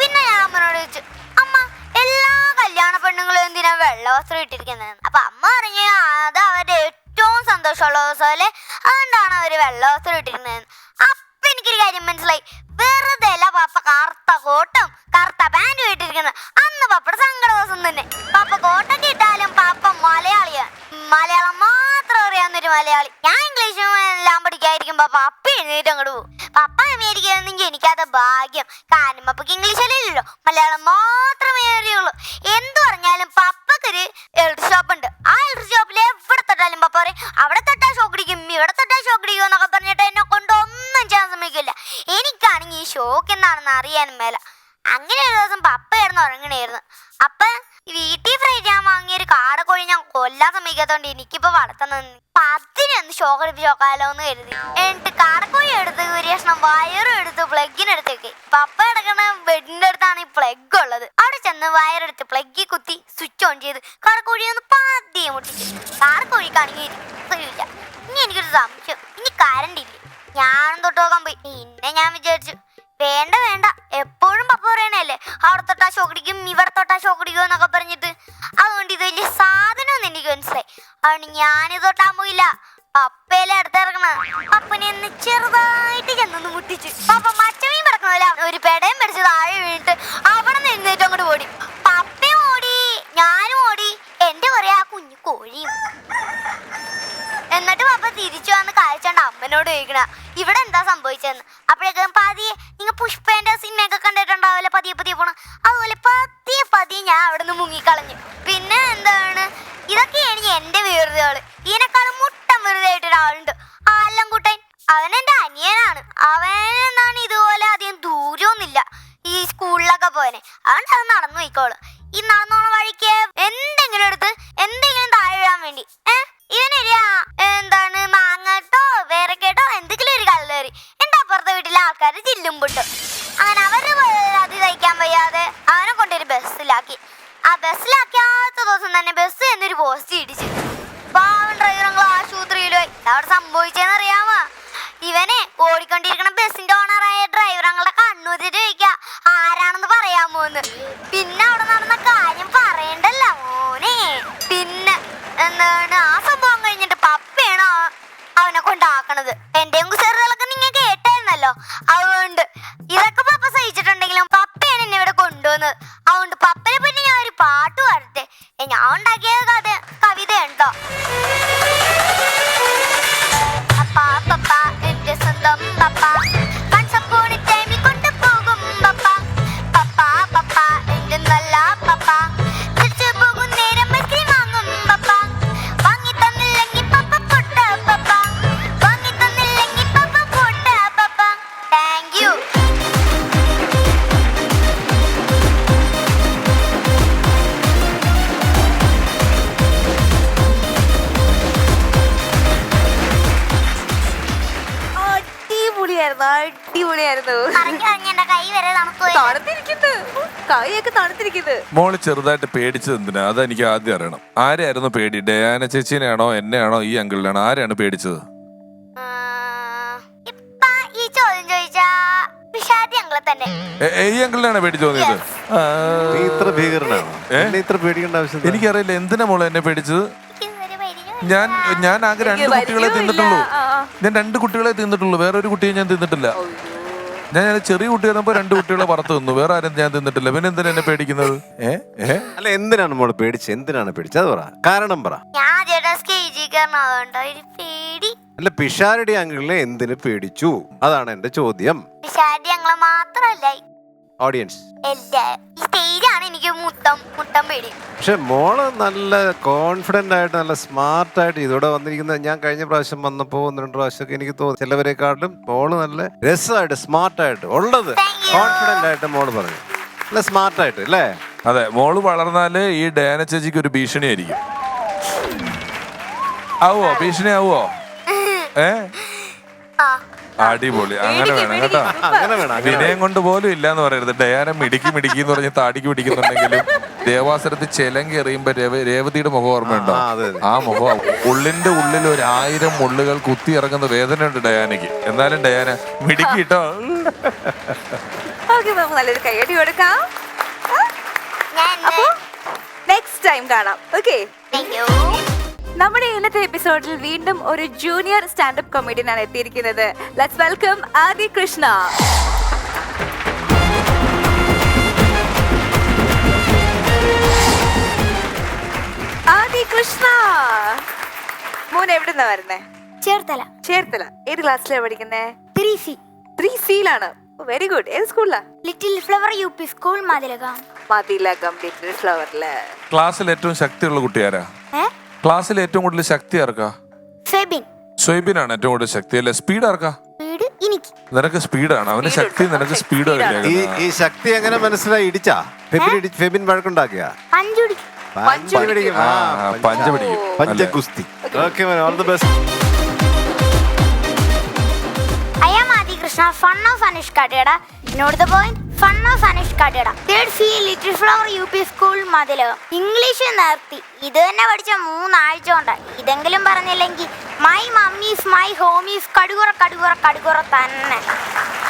പിന്നെ ഞാൻ അമ്മനോട് ചോദിച്ചു, അമ്മ എല്ലാ കല്യാണ പെണ്ണുങ്ങളും എന്തിനാ വെള്ള വസ്ത്രം ഇട്ടിരിക്കുന്നത്? അപ്പൊ അമ്മ പറഞ്ഞു, അത് അവരുടെ ഏറ്റവും സന്തോഷമുള്ള ദിവസമല്ലേ, അതുകൊണ്ടാണ് അവര് വെള്ള വസ്ത്രം ഇട്ടിരിക്കുന്നത്. അപ്പൊ എനിക്കൊരു കാര്യം മനസ്സിലായി. വെറുതെ അല്ല പപ്പ കറുത്ത കോട്ടും കറുത്ത പാൻറ്റും ഇട്ടിരിക്കുന്നത്. അന്ന് പപ്പയുടെ സങ്കട ദിവസം തന്നെ. പപ്പ കോട്ടൊക്കെ ഇട്ടാലും പപ്പ മലയാളിയാണ്. മലയാളം മാത്രം അറിയാവുന്നൊരു മലയാളി. ഞാൻ ഇംഗ്ലീഷും എല്ലാം പഠിക്കാതിരിക്കുമ്പോ പപ്പ എഴുന്നേറ്റ് അങ്ങോട്ട് പോകും. പപ്പ അമേരിക്കയിലൊന്നും എനിക്കത് ഭാഗ്യം. കാരണം പപ്പക്ക് ഇംഗ്ലീഷ് അല്ലല്ലോ, മലയാളം മാത്രമേ അറിയുള്ളൂ. എന്തു പറഞ്ഞാലും പപ്പക്കൊരു ഇലക്ട്രിക് ഷോപ്പ് ഉണ്ട്. ആ ഇലക്ട്രിക് ഷോപ്പിൽ എവിടെ തൊട്ടാലും പപ്പ പറയും, അവിടെ തൊട്ടാ ഷോക്ക് അടിക്കും, ഇവിടെ തൊട്ടാ ഷോക്ക് അടിക്കും എന്നൊക്കെ പറഞ്ഞിട്ട് എന്നെ കൊണ്ട് ഒന്നും ചെയ്യാൻ സമ്മതിക്കില്ല. എനിക്കാണെങ്കിൽ ഈ ഷോക്ക് എന്താണെന്ന് അറിയാനും മേല. അങ്ങനെ ഒരു ദിവസം പപ്പയായിരുന്നു ഉറങ്ങണായിരുന്നു. അപ്പൊ വീട്ടിൽ ഫ്രൈ ചെയ്യാൻ വാങ്ങിയൊരു കാടക്കോഴി ഞാൻ കൊല്ലാൻ സമ്മതിക്കാത്തോണ്ട് എനിക്കിപ്പോ വളർത്താൻ നിന്ന് പത്തിനൊന്ന് ഷോക്ക് എടുത്ത് ചോക്കാലോ എന്ന് കരുതി. എന്നിട്ട് കാടക്കോഴി എടുത്ത് കുരിയഷ്ണം വയറും എടുത്ത് പ്ലഗിനെടുത്തേക്ക്. പപ്പ കിടക്കണ ബെഡിന്റെ അടുത്താണ് ഈ പ്ലഗ് ഉള്ളത്. അവിടെ ചെന്ന് വയറെടുത്ത് പ്ലഗിൽ കുത്തി സ്വിച്ച് ഓൺ ചെയ്ത് കാടക്കോഴിയെ ഒന്ന് പതിയെ മുട്ടിച്ച്. കാടക്കോഴിക്കാണെങ്കിൽ ഇല്ല. ഇനി എനിക്കൊരു സംശയം, ഇനി കറണ്ട് ഇല്ലേ? ഞാനും തൊട്ട് നോക്കാൻ പോയി. പിന്നെ ഞാൻ വിചാരിച്ചു വേണ്ട വേണ്ട, എപ്പോഴും പപ്പ പറയണല്ലേ അവിടെ തൊട്ടാ ഷോക്കടിക്കും ഇവിടെ തൊട്ടാ ഷോക്കടിക്കും എന്നൊക്കെ പറഞ്ഞിട്ട്. അതുകൊണ്ട് ഇത് വലിയ സാധനമൊന്നും എനിക്ക് മനസ്സിലായി. അതുകൊണ്ട് ഞാനിത് തൊട്ടാൻ പോയില്ല. പപ്പയിലെ അടുത്തിറങ്ങണ പപ്പനെ ഒന്ന് ചെറുതായിട്ട് ചെന്നൊന്ന് മുട്ടിച്ചു. പപ്പ മച്ചമീൻ കിടക്കണല്ല ഒരു പെടയും പിടിച്ച് താഴെ വീണിട്ട് അവിടെ നിന്ന് എഴുന്നേറ്റ് അങ്ങോട്ട് ഓടി. പപ്പയും ഓടി, ഞാനും ഓടി, എന്റെ പറയാ ആ കുഞ്ഞു കോഴിയും. എന്നിട്ട് പപ്പ തിരിച്ചു വന്ന് കാഴ്ചണ്ട് അമ്മനോട് ചോദിക്കണ ഇവിടെ എന്താ സംഭവിച്ചെന്ന്. അപ്പോഴേക്കും പതിയെ നിങ്ങൾ പുഷ്പേന്റെ സിനിമയൊക്കെ കണ്ടിട്ടുണ്ടാവില്ല, പതിയെ പതിയെ പോണം, അതുപോലെ പതിയെ പതിയെ ഞാൻ അവിടെ നിന്ന് മുങ്ങിക്കളഞ്ഞു. പിന്നെ എന്താണ്, ഇതൊക്കെയാണ് എന്റെ വെറുതെകള്. ഇതിനേക്കാളും മുട്ടം വെറുതെ ആയിട്ടൊരാളുണ്ട്, ആലംകുട്ടൻ. അവൻ എന്റെ അനിയനാണ്. അവനെന്താണ് ഇതുപോലെ അധികം ദൂരമൊന്നുമില്ല ഈ സ്കൂളിലൊക്കെ പോനെ. അതുകൊണ്ട് അത് നടന്നു പോയിക്കോളൂ. ഈ നടന്നോണ വഴിക്ക് എന്തെങ്കിലും എടുത്ത് എന്തെങ്കിലും താഴെ വീഴാൻ വേണ്ടി ഇവനൊരു എന്താണ് മാങ്ങട്ടോ വേറെക്കേട്ടോ എന്തെങ്കിലും ഒരു കല്ലേറി എന്റെ അപ്പുറത്തെ വീട്ടിലെ ആൾക്കാർ ചില്ലും പൊട്ടു. അങ്ങനെ അവരുടെ അത് തയ്ക്കാൻ വയ്യാതെ അവനെ കൊണ്ടൊരു ബസ്സിലാക്കി. ആ ബസ്സിലാക്കിയാത്ത ദിവസം തന്നെ ബസ് എന്നൊരു പോസ്റ്റ് ഇടിച്ചു. പാവൻ ഡ്രൈവറുകൾ ആശുപത്രിയിലായി. അവിടെ സംഭവിച്ചെന്നറിയാമോ? ഇവനെ ഓടിക്കൊണ്ടിരിക്കണ ബസ്സിന്റെ ഓണറായ ഡ്രൈവറുകളുടെ കണ്ണൂരിട്ട് ചോദിക്കുക ആരാണെന്ന് പറയാമോന്ന്. പിന്നെ അവിടെ നടന്ന കാര്യം പറയണ്ടല്ലോ മോനെ. പിന്നെ എന്താണ് ആ സംഭവം കഴിഞ്ഞിട്ട് പപ്പയാണ് അവനെ കൊണ്ടാക്കണത്. എന്റെയും കുസറുകളൊക്കെ നിങ്ങൾ കേട്ടായിരുന്നല്ലോ. അതുകൊണ്ട് ഇതൊക്കെ പപ്പ സഹിച്ചിട്ടുണ്ടെങ്കിലും പപ്പയാണ് എന്നെ ഇവിടെ കൊണ്ടുവന്നത്. അതുകൊണ്ട് പപ്പനെ പറ്റി ഞാൻ ഒരു പാട്ട് പാടട്ടെ. ഞാൻ ഉണ്ടാക്കിയ കവിത ഉണ്ടോ? പപ്പ പപ്പ എന്റെ സ്വന്തം പപ്പ കൺസപ്പോണി ടൈമിൽ കൊണ്ടുപോകും പപ്പ. പപ്പ പപ്പ എന്റെ നല്ല പപ്പ തിരിച്ചു പോകും നേരം ഐസ്ക്രീം വാങ്ങും പപ്പ. വാങ്ങി തന്നില്ലെങ്കിൽ പപ്പ പൊട്ട പപ്പ. വാങ്ങി തന്നില്ലെങ്കിൽ പപ്പ പൊട്ട പപ്പ. Thank you. അടിപൊളിയായിരുന്നു. എന്റെ കൈ വരെ തണുത്തുപോയി. തണുത്തിരിക്കുന്നു, കൈയൊക്കെ തണുത്തിരിക്കുന്നു. മോള് ചെറുതായിട്ട് പേടിച്ചത് എന്തിനാ? അതെനിക്ക് ആദ്യം അറിയണം. ആരെയായിരുന്നു പേടി? ഡയാന ചേച്ചീനെയാണോ എന്നെയാണോ ഈ അങ്കിളിനാണോ? ആരെയാണ് പേടിച്ചത്? ഇപ്പൊ ഈ ചോദ്യം ചോദിച്ചാ പിഷാദി അങ്കിളെ തന്നെ. ഈ അങ്കിളിനാണ് പേടി തോന്നിയത്? നീ ഇത്ര ഭീകരനാണോ? എന്നെ ഇത്ര പേടിക്കേണ്ട ആവശ്യം എനിക്കറിയില്ല എന്തിനാ മോളെ എന്നെ പേടിച്ചത്. ഞാൻ ആകെ രണ്ട് എനിക്ക് കുട്ടികളെ തിന്നിട്ടുള്ളൂ. ഞാൻ 2 കുട്ടികളെ തിന്നിട്ടുള്ളൂ, വേറെ ഒരു കുട്ടിയെ ഞാൻ തിന്നിട്ടില്ല. ഞാൻ ചെറിയ കുട്ടിയായിരുന്നപ്പോ 2 കുട്ടികളെ വറുത്ത് തിന്നു, വേറെ ആരും ഞാൻ തിന്നിട്ടില്ല. പിന്നെ എന്തിനാ എന്നെ പേടിക്കുന്നത്? അല്ല, എന്തിനാണ് മോള് പേടിച്ചത്? എന്തിനാണ് പേടിച്ചത്? അത് പറ, കാരണം പറ. ഞാൻ ഒരു പേടി. അല്ല, പിഷാരടി അങ്കിളിനെ എന്തിനു പേടിച്ചു? അതാണ് എന്റെ ചോദ്യം. പിഷാരടി അങ്കിളെ മാത്രല്ല ഓഡിയൻസ് ഈ സ്റ്റേജാണ് എനിക്ക് മുട്ടം പേടി. പക്ഷെ മോള് നല്ല കോൺഫിഡന്റ് ആയിട്ട് നല്ല സ്മാർട്ട് ആയിട്ട് ഇതോടെ വന്നിരിക്കുന്നത് ഞാൻ കഴിഞ്ഞ പ്രാവശ്യം വന്നപ്പോ 1-2 പ്രാവശ്യമൊക്കെ എനിക്ക് തോന്നി ചിലവരെക്കാട്ടിലും മോള് നല്ല രസമായിട്ട് സ്മാർട്ടായിട്ട് ഉള്ളത് കോൺഫിഡന്റ് ആയിട്ട് മോള് പറഞ്ഞു. നല്ല സ്മാർട്ടായിട്ട് അല്ലേ? അതെ, മോള് വളർന്നാല് ഈ ഡയാന ചേച്ചിക്ക് ഒരു ഭീഷണിയായിരിക്കും. ആവോ? ഭീഷണി ആവോ? അടിപൊളി. അങ്ങനെ വേണം കേട്ടോ. വിനയം കൊണ്ട് പോലും ഇല്ലാന്ന് പറയരുത്. ഡയാന മിടിക്കി എന്ന് പറഞ്ഞ് താടിക്ക് പിടിക്കുന്നുണ്ടെങ്കിലും ദേവാസുരത്തിൽ ചെലങ്കി എറിയുമ്പോ രേവതിയുടെ മുഖം ഓർമ്മയുണ്ടോ? ആ മുഖം ഉള്ളിന്റെ ഉള്ളിൽ 1000 മുള്ളുകൾ കുത്തി ഇറങ്ങുന്ന വേദനയുണ്ട് ഡയാനയ്ക്ക്. എന്നാലും ഡയാന മിടിക്കിട്ടോ. നല്ലൊരു കൈയടി കൊടുക്കാം. നെക്സ്റ്റ് ടൈം കാണാം. ഓക്കെ, നമ്മുടെ ഇന്നത്തെ എപ്പിസോഡിൽ വീണ്ടും ഒരു ജൂനിയർ സ്റ്റാൻഡപ്പ് കൊമേഡിയൻ ആണ് എത്തിയിരിക്കുന്നത്. Let's welcome Adi Krishna. ആദി കൃഷ്ണ, മോൻ എവിടുന്നാ വരുന്നേ? ചേർത്തല. ചേർത്തല. ഏത് ക്ലാസ്സിലാണ് പഠിക്കുന്നേ? 3C. 3Cയിലാണ്. Very good. ഏത് സ്കൂളിലാ? Little Flower UP school Mathilakam. Mathilakam little ഫ്ലവറില്. ക്ലാസ്സിൽ ഏറ്റവും ശക്തിയുള്ള കുട്ടിയാരാ? ക്ലാസ്സിൽ ഏറ്റവും കൂടുതൽ ശക്തി ആർക്കാ? സ്വൈബിനാണ് ഏറ്റവും കൂടുതൽ ശക്തി അല്ലേ? സ്പീഡ് ആർക്കാ? നിനക്ക് സ്പീഡാണ്. അവന് ശക്തി, നിനക്ക് സ്പീഡ്. ഈ ശക്തി എങ്ങനെ മനസ്സിലായി? ഇടിച്ചാ ഫെബിൻ വഴക്കുണ്ടാക്കിയ? പഞ്ച് പിടിക്കും. പഞ്ച് പിടിക്കും. പഞ്ചഗുസ്തി. ഓക്കെ മോനെ, all the best. Krishna fun of Anishka ടേട not the point fun of Anishka ടേട തേർഡ് ഫീ Little Flower UP school Mathilakam English നിർത്തി ഇത് തന്നെ പഠിച്ച 3 ആഴ്ച കൊണ്ടാണ് ഇതെങ്കിലും പറഞ്ഞില്ലെങ്കിൽ മൈ മമ്മീസ് മൈ ഹോമീസ് കടുകുറ കടുകുറ കടുകുറ തന്നെ.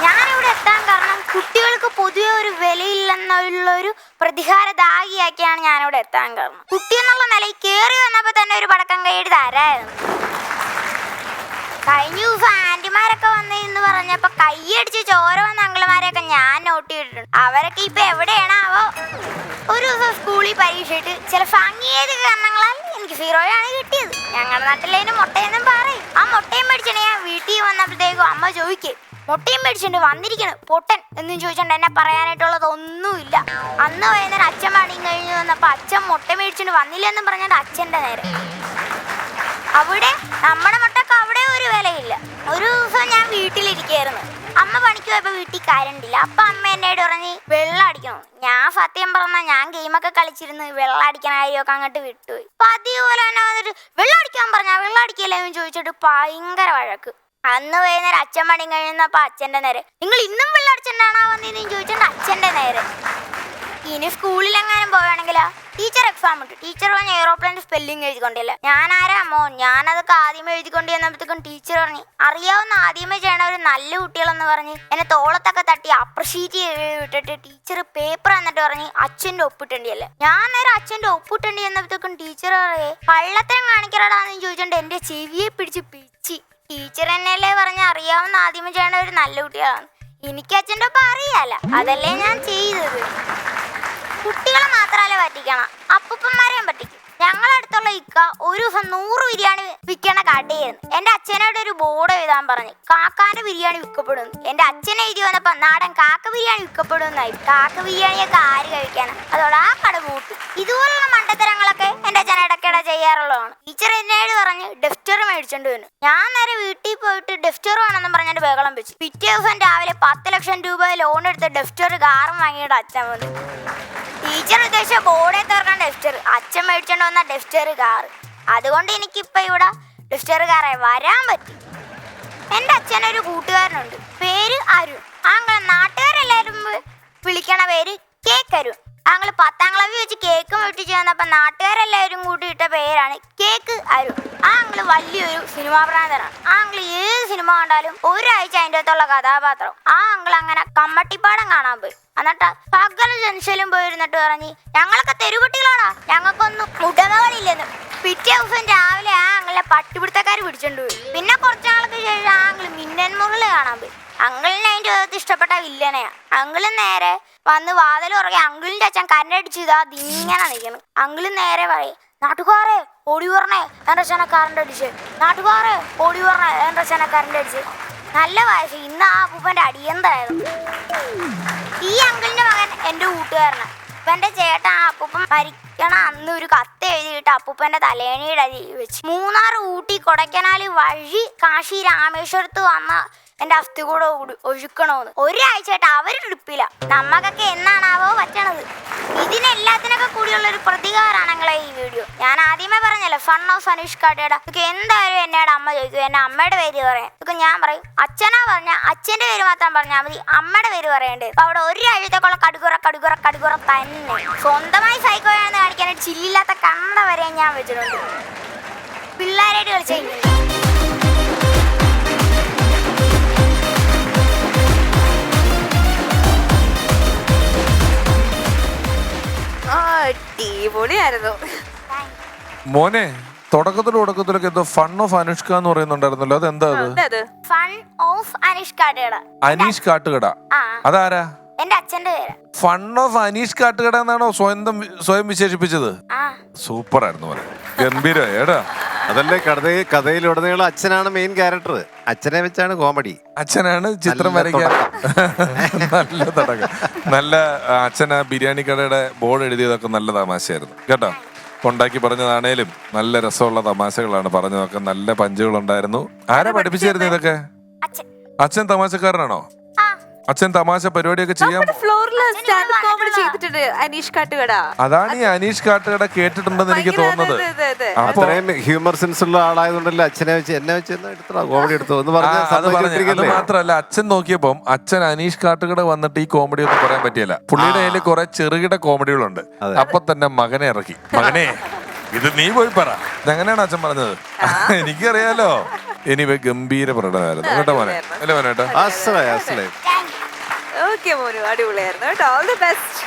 ഞാനിവിടെ എത്താൻ കാരണം കുട്ടികൾക്ക് പൊതുവെ ഒരു വിലയില്ലെന്നുള്ളൊരു പ്രതികാരദാഹിയാക്കിയാണ് ഞാനിവിടെ എത്താൻ കാരണം. കുട്ടി എന്നുള്ള നിലയിൽ കയറി വന്നപ്പോൾ തന്നെ ഒരു പടക്കം കൈയ്യടി തരായിരുന്നു. കഴിഞ്ഞ ദിവസം ആന്റിമാരൊക്കെ വന്നെന്ന് പറഞ്ഞപ്പോ കൈയടിച്ച് ചോര വന്ന അങ്കിളുമാരെയൊക്കെ ഞാൻ നോട്ട് ചെയ്തിട്ടുണ്ട്. അവരൊക്കെ ഇപ്പൊ എവിടെയാണാവോ. ഒരു ദിവസം സ്കൂളിൽ പരീക്ഷയിട്ട് ചില സാങ്കേതിക കാരണങ്ങളാൽ എനിക്ക് 0 കിട്ടിയത്. ഞങ്ങളുടെ നാട്ടിലേന് മുട്ടയെന്നും പറയും. ആ മുട്ടയും മേടിച്ചിട്ട് ഞാൻ വീട്ടിൽ വന്നപ്പോഴത്തേക്കും അമ്മ ചോദിക്കും മുട്ടയും മേടിച്ചിട്ട് വന്നിരിക്കണം പൊട്ടൻ എന്നും ചോദിച്ചോണ്ട് എന്നെ പറയാനായിട്ടുള്ളത് ഒന്നുമില്ല. അന്ന് വൈകുന്നേരം അച്ഛൻ പണിയും കഴിഞ്ഞ് വന്നപ്പോ അച്ഛൻ മുട്ട മേടിച്ചിട്ട് വന്നില്ലെന്നും പറഞ്ഞാൽ അച്ഛൻ്റെ നേരെ അവിടെ നമ്മുടെ മുട്ടക്ക് അവിടെ ഒരു വിലയില്ല. ഒരു ദിവസം ഞാൻ വീട്ടിലിരിക്കുകയായിരുന്നു. അമ്മ പണിക്ക് പോയപ്പോ വീട്ടിൽ കരണ്ടില്ല. അപ്പൊ അമ്മ എന്നോട് പറഞ്ഞ് വെള്ളം അടിക്കണം. ഞാൻ സത്യം പറഞ്ഞാൽ ഞാൻ ഗെയിമൊക്കെ കളിച്ചിരുന്ന് വെള്ളം അടിക്കണ കാര്യമൊക്കെ അങ്ങോട്ട് വിട്ടുപോയി. പതിവ് പോലെ തന്നെ വന്നിട്ട് വെള്ളം അടിക്കാൻ പറഞ്ഞാ വെള്ളം അടിക്കില്ലെന്ന് ചോദിച്ചിട്ട് ഭയങ്കര വഴക്ക്. അന്ന് വൈകുന്നേരം അച്ഛൻ പണി കഴിയുന്നപ്പോ അച്ഛൻ്റെ നേരെ നിങ്ങൾ ഇന്നും വെള്ളം അടിച്ചിട്ടാണോ വന്നതെന്ന് ചോദിച്ചിട്ട് അച്ഛൻ്റെ നേരെ. ഇനി സ്കൂളിലെങ്ങാനും പോവുകയാണെങ്കിലാ ടീച്ചർ എക്സാം ഇട്ടു. ടീച്ചർ പറഞ്ഞ എയ്റോപ്ലെയിൻ്റെ സ്പെല്ലിംഗ് എഴുതിക്കൊണ്ടില്ല. ഞാനാരാ മോൻ ഞാനതൊക്കെ ആദ്യമേ എഴുതിക്കൊണ്ട് ചെന്നപ്പോഴത്തേക്കും ടീച്ചർ പറഞ്ഞു അറിയാവുന്ന ആദ്യമേ ചെയ്യണ ഒരു നല്ല കുട്ടികളെന്ന് പറഞ്ഞ് എന്നെ തോളത്തൊക്കെ തട്ടി അപ്രിഷ്യേറ്റ് ചെയ്ത് വിട്ടിട്ട് ടീച്ചർ പേപ്പർ എന്നിട്ട് പറഞ്ഞ് അച്ഛൻ്റെ ഒപ്പിട്ടേണ്ടിയല്ലേ. ഞാൻ നേരെ അച്ഛൻ്റെ ഒപ്പിട്ടേണ്ടി ചെന്നപ്പോഴത്തേക്കും ടീച്ചർ പറയേ കള്ളത്തരം കാണിക്കടാന്ന് ചോദിച്ചോണ്ട് എന്റെ ചെവിയെ പിടിച്ച് പിച്ചി. ടീച്ചർ എന്നല്ലേ പറഞ്ഞ് അറിയാവുന്ന ആദ്യമേ ചെയ്യണ ഒരു നല്ല കുട്ടികളാണ്. എനിക്ക് അച്ഛൻ്റെ ഒപ്പം അറിയാല അതല്ലേ ഞാൻ ചെയ്തത്. കുട്ടികളെ മാത്രമല്ല പറ്റിക്കണം അപ്പൂപ്പന്മാരെയും പറ്റിക്കും. ഞങ്ങളടുത്തുള്ള ഇക്ക ഒരു ദിവസം 100 ബിരിയാണി വിൽക്കണ കടയായിരുന്നു. എന്റെ അച്ഛനോട് ഒരു ബോർഡ് എഴുതാൻ പറഞ്ഞു കാക്കാന്റെ ബിരിയാണി വിൽക്കപ്പെടുന്നു. എന്റെ അച്ഛനെ എഴുതി വന്നപ്പോ നാടൻ കാക്ക ബിരിയാണി വിൽക്കപ്പെടുന്നായി. കാക്ക ബിരിയാണിയൊക്കെ ആര് കഴിക്കാനാ? അതോടെ ആ കട പൂട്ടി. ഇതുപോലുള്ള മണ്ടത്തരങ്ങളൊക്കെ എന്റെ അച്ഛൻ ഇടയ്ക്കിടെ ചെയ്യാറുള്ളതാണ്. ടീച്ചർ എന്നോട് പറഞ്ഞ് ഡെഫ്റ്റർ മേടിച്ചോണ്ട് വന്നു. ഞാൻ നേരെ വീട്ടിൽ പോയിട്ട് ഡെഫ്റ്റർ വേണമെന്ന് പറഞ്ഞിട്ട് ബഹളം വെച്ചു. പിറ്റേ ദിവസം രാവിലെ 10 ലക്ഷം രൂപ ലോൺ എടുത്ത് ഡെഫ്റ്റർ കാറും വാങ്ങിയിട്ട് അച്ഛൻ വന്നു. ടീച്ചർ ഉദ്ദേശിച്ച ബോർഡേ തീർക്കാൻ ഡെഫ്റ്റർ അച്ഛൻ മേടിച്ചോണ്ട് വന്ന ഡെഫ്റ്റർ കാർ. അതുകൊണ്ട് എനിക്കിപ്പോ ഇവിടെ ഡെഫ്റ്റർ കാറെ വരാൻ പറ്റി. എൻ്റെ അച്ഛനൊരു കൂട്ടുകാരനുണ്ട് പേര് അരുൺ. ആങ്ങളെ നാട്ടുകാരെല്ലാരും വിളിക്കണ പേര് കേക്ക് അരുൺ. ആങ്ങള് 10ാം ക്ലാസ്സിൽ വെച്ച് കേക്ക് മേടിച്ച് വന്നപ്പോ നാട്ടുകാരെല്ലാവരും കൂട്ടിയിട്ട പേരാണ് കേക്ക് അരുൺ. ആങ്ങള് വലിയൊരു സിനിമാ ഭ്രാന്തനാണ്. ആങ്ങള് ഏത് സിനിമ കണ്ടാലും ഒരാഴ്ച അതിൻ്റെ അകത്തുള്ള കഥാപാത്രം. ആങ്ങള് അങ്ങനെ കമ്മട്ടിപ്പാടം കാണാൻ പോയി. എന്നിട്ട് പകൽ ജംഗ്ഷനിലും പോയിരുന്നിട്ട് പറഞ്ഞ് ഞങ്ങളൊക്കെ തെരുവുകുട്ടികളാടാ ഞങ്ങൾക്കൊന്നും മുടമകളില്ലെന്ന്. പിറ്റേ ദിവസം രാവിലെ ആങ്ങളെ പട്ടിപിടുത്തക്കാർ പിടിച്ചോണ്ട് പോയി. പിന്നെ കുറച്ചാൾക്ക് ശേഷം ആങ്ങള് മിന്നൻ മുകളിൽ കാണാൻ പോയി. അങ്കിളിനെ അതിൻ്റെ അകത്ത് ഇഷ്ടപ്പെട്ട വില്ലനെയാ. അങ്കിള് നേരെ വന്ന് വാതിൽ ഉറങ്ങി അങ്കിളിന്റെ അച്ഛൻ കരണ്ടടിച്ച് ഇതാ ദിങ്ങനെ നിൽക്കണം. അങ്കിള് നേരെ പറയും നാട്ടുകാരെ ഓടി പറഞ്ഞേ എൻ്റെ അച്ഛനെ കറണ്ട് അടിച്ച്. നാട്ടുകാരെ ഓടി പറഞ്ഞേ എൻ്റെ അച്ഛനെ കറണ്ട് അടിച്ച്. നല്ല വയസ്സ്. ഇന്ന് ആ അപ്പൂപ്പൻ്റെ അടിയന്തായിരുന്നു. ഈ അങ്കിളിന്റെ മകൻ എൻ്റെ കൂട്ടുകാരനാണ്. അപ്പൻ്റെ ചേട്ടൻ ആ അപ്പൂപ്പൻ മരിക്കണ അന്ന് ഒരു കത്ത് എഴുതിയിട്ട് അപ്പൂപ്പൻ്റെ തലേണിയുടെ അരി വെച്ച്. മൂന്നാർ ഊട്ടി കൊടൈക്കനാൽ വഴി കാശി രാമേശ്വരത്ത് വന്ന എൻ്റെ അസ്ഥി കൂടെ ഒഴുക്കണോന്ന് ഒരാഴ്ചയായിട്ട് അവർ ട്രിപ്പില്ല. നമ്മക്കൊക്കെ എന്നാണാവോ പറ്റണത്. ഇതിനെല്ലാത്തിനൊക്കെ കൂടിയുള്ളൊരു പ്രതികാരാണെങ്കിലേ ഈ വീഡിയോ. ഞാൻ ആദ്യമേ പറഞ്ഞല്ലോ ഫൺ ഓഫ് അനിഷ്ക ടേട. ഇതൊക്കെ എന്തായാലും എന്നോട് അമ്മ ചോദിക്കും എന്നെ അമ്മയുടെ പേര് പറയാം. ഇതൊക്കെ ഞാൻ പറയും അച്ഛനാ പറഞ്ഞ അച്ഛൻ്റെ പേര് മാത്രം പറഞ്ഞാൽ മതി അമ്മയുടെ പേര് പറയേണ്ടത്. അപ്പൊ അവിടെ ഒരാഴ്ചത്തേക്കുള്ള കടുകുറ കടുകുറ കടുകുറ തന്നെ. സ്വന്തമായി സൈക്കോയാണെന്ന് കാണിക്കാനായിട്ട് ചില്ലില്ലാത്ത കണ്ണട വരെ ഞാൻ വെച്ചിട്ടുണ്ട്. പിള്ളേരായിട്ട് കളിച്ചു. അടിപൊളിയായിരുന്നു മോനെ. തുടക്കത്തിലൊക്കെ എന്തോ ഫൺ ഓഫ് അനുഷ്ക എന്ന് പറയുന്നുണ്ടായിരുന്നല്ലോ, അതെന്താ അത്? Fun of Aneesh Kattukada. അനീഷ് കാട്ടുകട അതാരാ? എന്റെ അച്ഛന്റെ പേര്. ഫൺ ഓഫ് അനീഷ് കാട്ടുകട എന്നാണോ സ്വയം വിശേഷിപ്പിച്ചത്? സൂപ്പർ ആയിരുന്നു പോലെ, ഗംഭീരടാ. അതല്ലേ കഥയിലുടനീളം അച്ഛനാണ് മെയിൻ ക്യാരക്ടർ. അച്ഛനെ വെച്ചാണ് കോമഡി. അച്ഛനാണ് ചിത്രം വരയ്ക്കാൻ. നല്ല തുടക്കം. നല്ല അച്ഛൻ ആ ബിരിയാണി കടയുടെ ബോർഡ് എഴുതിയതൊക്കെ നല്ല തമാശയായിരുന്നു കേട്ടോ. കൊണ്ടാക്കി പറഞ്ഞതാണേലും നല്ല രസമുള്ള തമാശകളാണ് പറഞ്ഞതൊക്കെ. നല്ല പഞ്ചുകളുണ്ടായിരുന്നു. ആരാ പഠിപ്പിച്ചായിരുന്നു ഇതൊക്കെ? അച്ഛൻ തമാശക്കാരനാണോ? അച്ഛൻ തമാശ പരിപാടിയൊക്കെ ചെയ്യാൻ ഫ്ലോറിൽ നല്ല സ്റ്റാൻഡപ്പ് കോമഡി ചെയ്തിട്ടുണ്ട് അനീഷ് കാട്ടുകട. അതാണ് ഈ അനീഷ് കാട്ടുകട കേട്ടിട്ടുണ്ടെന്ന് എനിക്ക് ഭയങ്കര തോന്നുന്നത്. അതെ. അപ്പൊ അത്രയും ഹ്യൂമർ സെൻസ് ഉള്ള ആളായതുകൊണ്ടല്ലേ അച്ഛനെ വെച്ച് എന്നെ വെച്ച് എടുത്തോ കോമഡി എടുത്തോ എന്ന് അത് പറഞ്ഞു. അത് പറഞ്ഞ് മാത്രല്ല, അച്ഛൻ നോക്കിയപ്പം അച്ഛൻ അനീഷ് കാട്ടുകട വന്നിട്ട് ഈ കോമഡി ഒന്നും പറയാൻ പറ്റിയല്ല. പുള്ളിയുടെ കയ്യിൽ കുറെ ചെറുകിട കോമഡികളുണ്ട്. അപ്പൊ തന്നെ മകനെ ഇറക്കി. മകനെ ഇത് നീ പോയി പറ. അങ്ങനെയാണ് അച്ഛൻ പറഞ്ഞത്. എനിക്കറിയാലോ. എനിവേ ഗംഭീര പ്രകടനമായിരുന്നു കേട്ടോ മോനെ. അല്ലേ മോനേട്ടാ? അസലായി ഓക്കെ മോനു, അടിപൊളിയായിരുന്നു കേട്ടോ. All the best.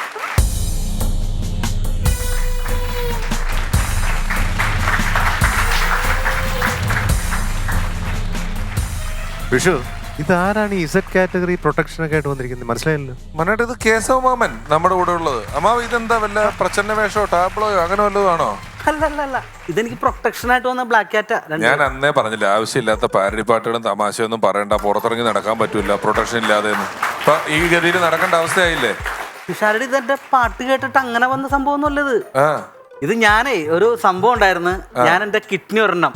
വിഷു ഇതാരാണ് ഈ ഇസഡ് കാറ്റഗറി പ്രൊട്ടക്ഷൻ ഒക്കെ ആയിട്ട് വന്നിരിക്കുന്നത്? മനസ്സിലായല്ലോ. മോനേട്ടാ, ഇത് കേശവ മാമൻ നമ്മുടെ കൂടെ ഉള്ളത്. അമ്മാവ് ഇതെന്താ വല്ല പ്രച്ഛന്ന വേഷോ ടാബ്ലോയോ അങ്ങനെ വല്ലതും ആണോ? അല്ല ഇതെനിക്ക് പ്രൊട്ടക്ഷൻ ആയിട്ട് വന്ന ബ്ലാക്ക് ക്യാറ്റാ. ഞാൻ അന്നേ പറഞ്ഞില്ല, ആവശ്യമില്ലാത്ത പാരഡി പാട്ടുകളും തമാശയൊന്നും പറയണ്ട, പുറത്തിറങ്ങി നടക്കാൻ പറ്റൂല പ്രൊട്ടക്ഷൻ ഇല്ലാതെ. ഇപ്പൊ ഈ ഗതിയിൽ നടക്കേണ്ട അവസ്ഥയായില്ലേ? തുഷാരടി ഇതെന്റെ പാട്ട് കേട്ടിട്ട് അങ്ങനെ വന്ന സംഭവം ഒന്നുമല്ലത്. ആ ഇത് ഞാനേ ഒരു സംഭവം ഉണ്ടായിരുന്നു. ഞാൻ എന്റെ കിഡ്നി ഒരെണ്ണം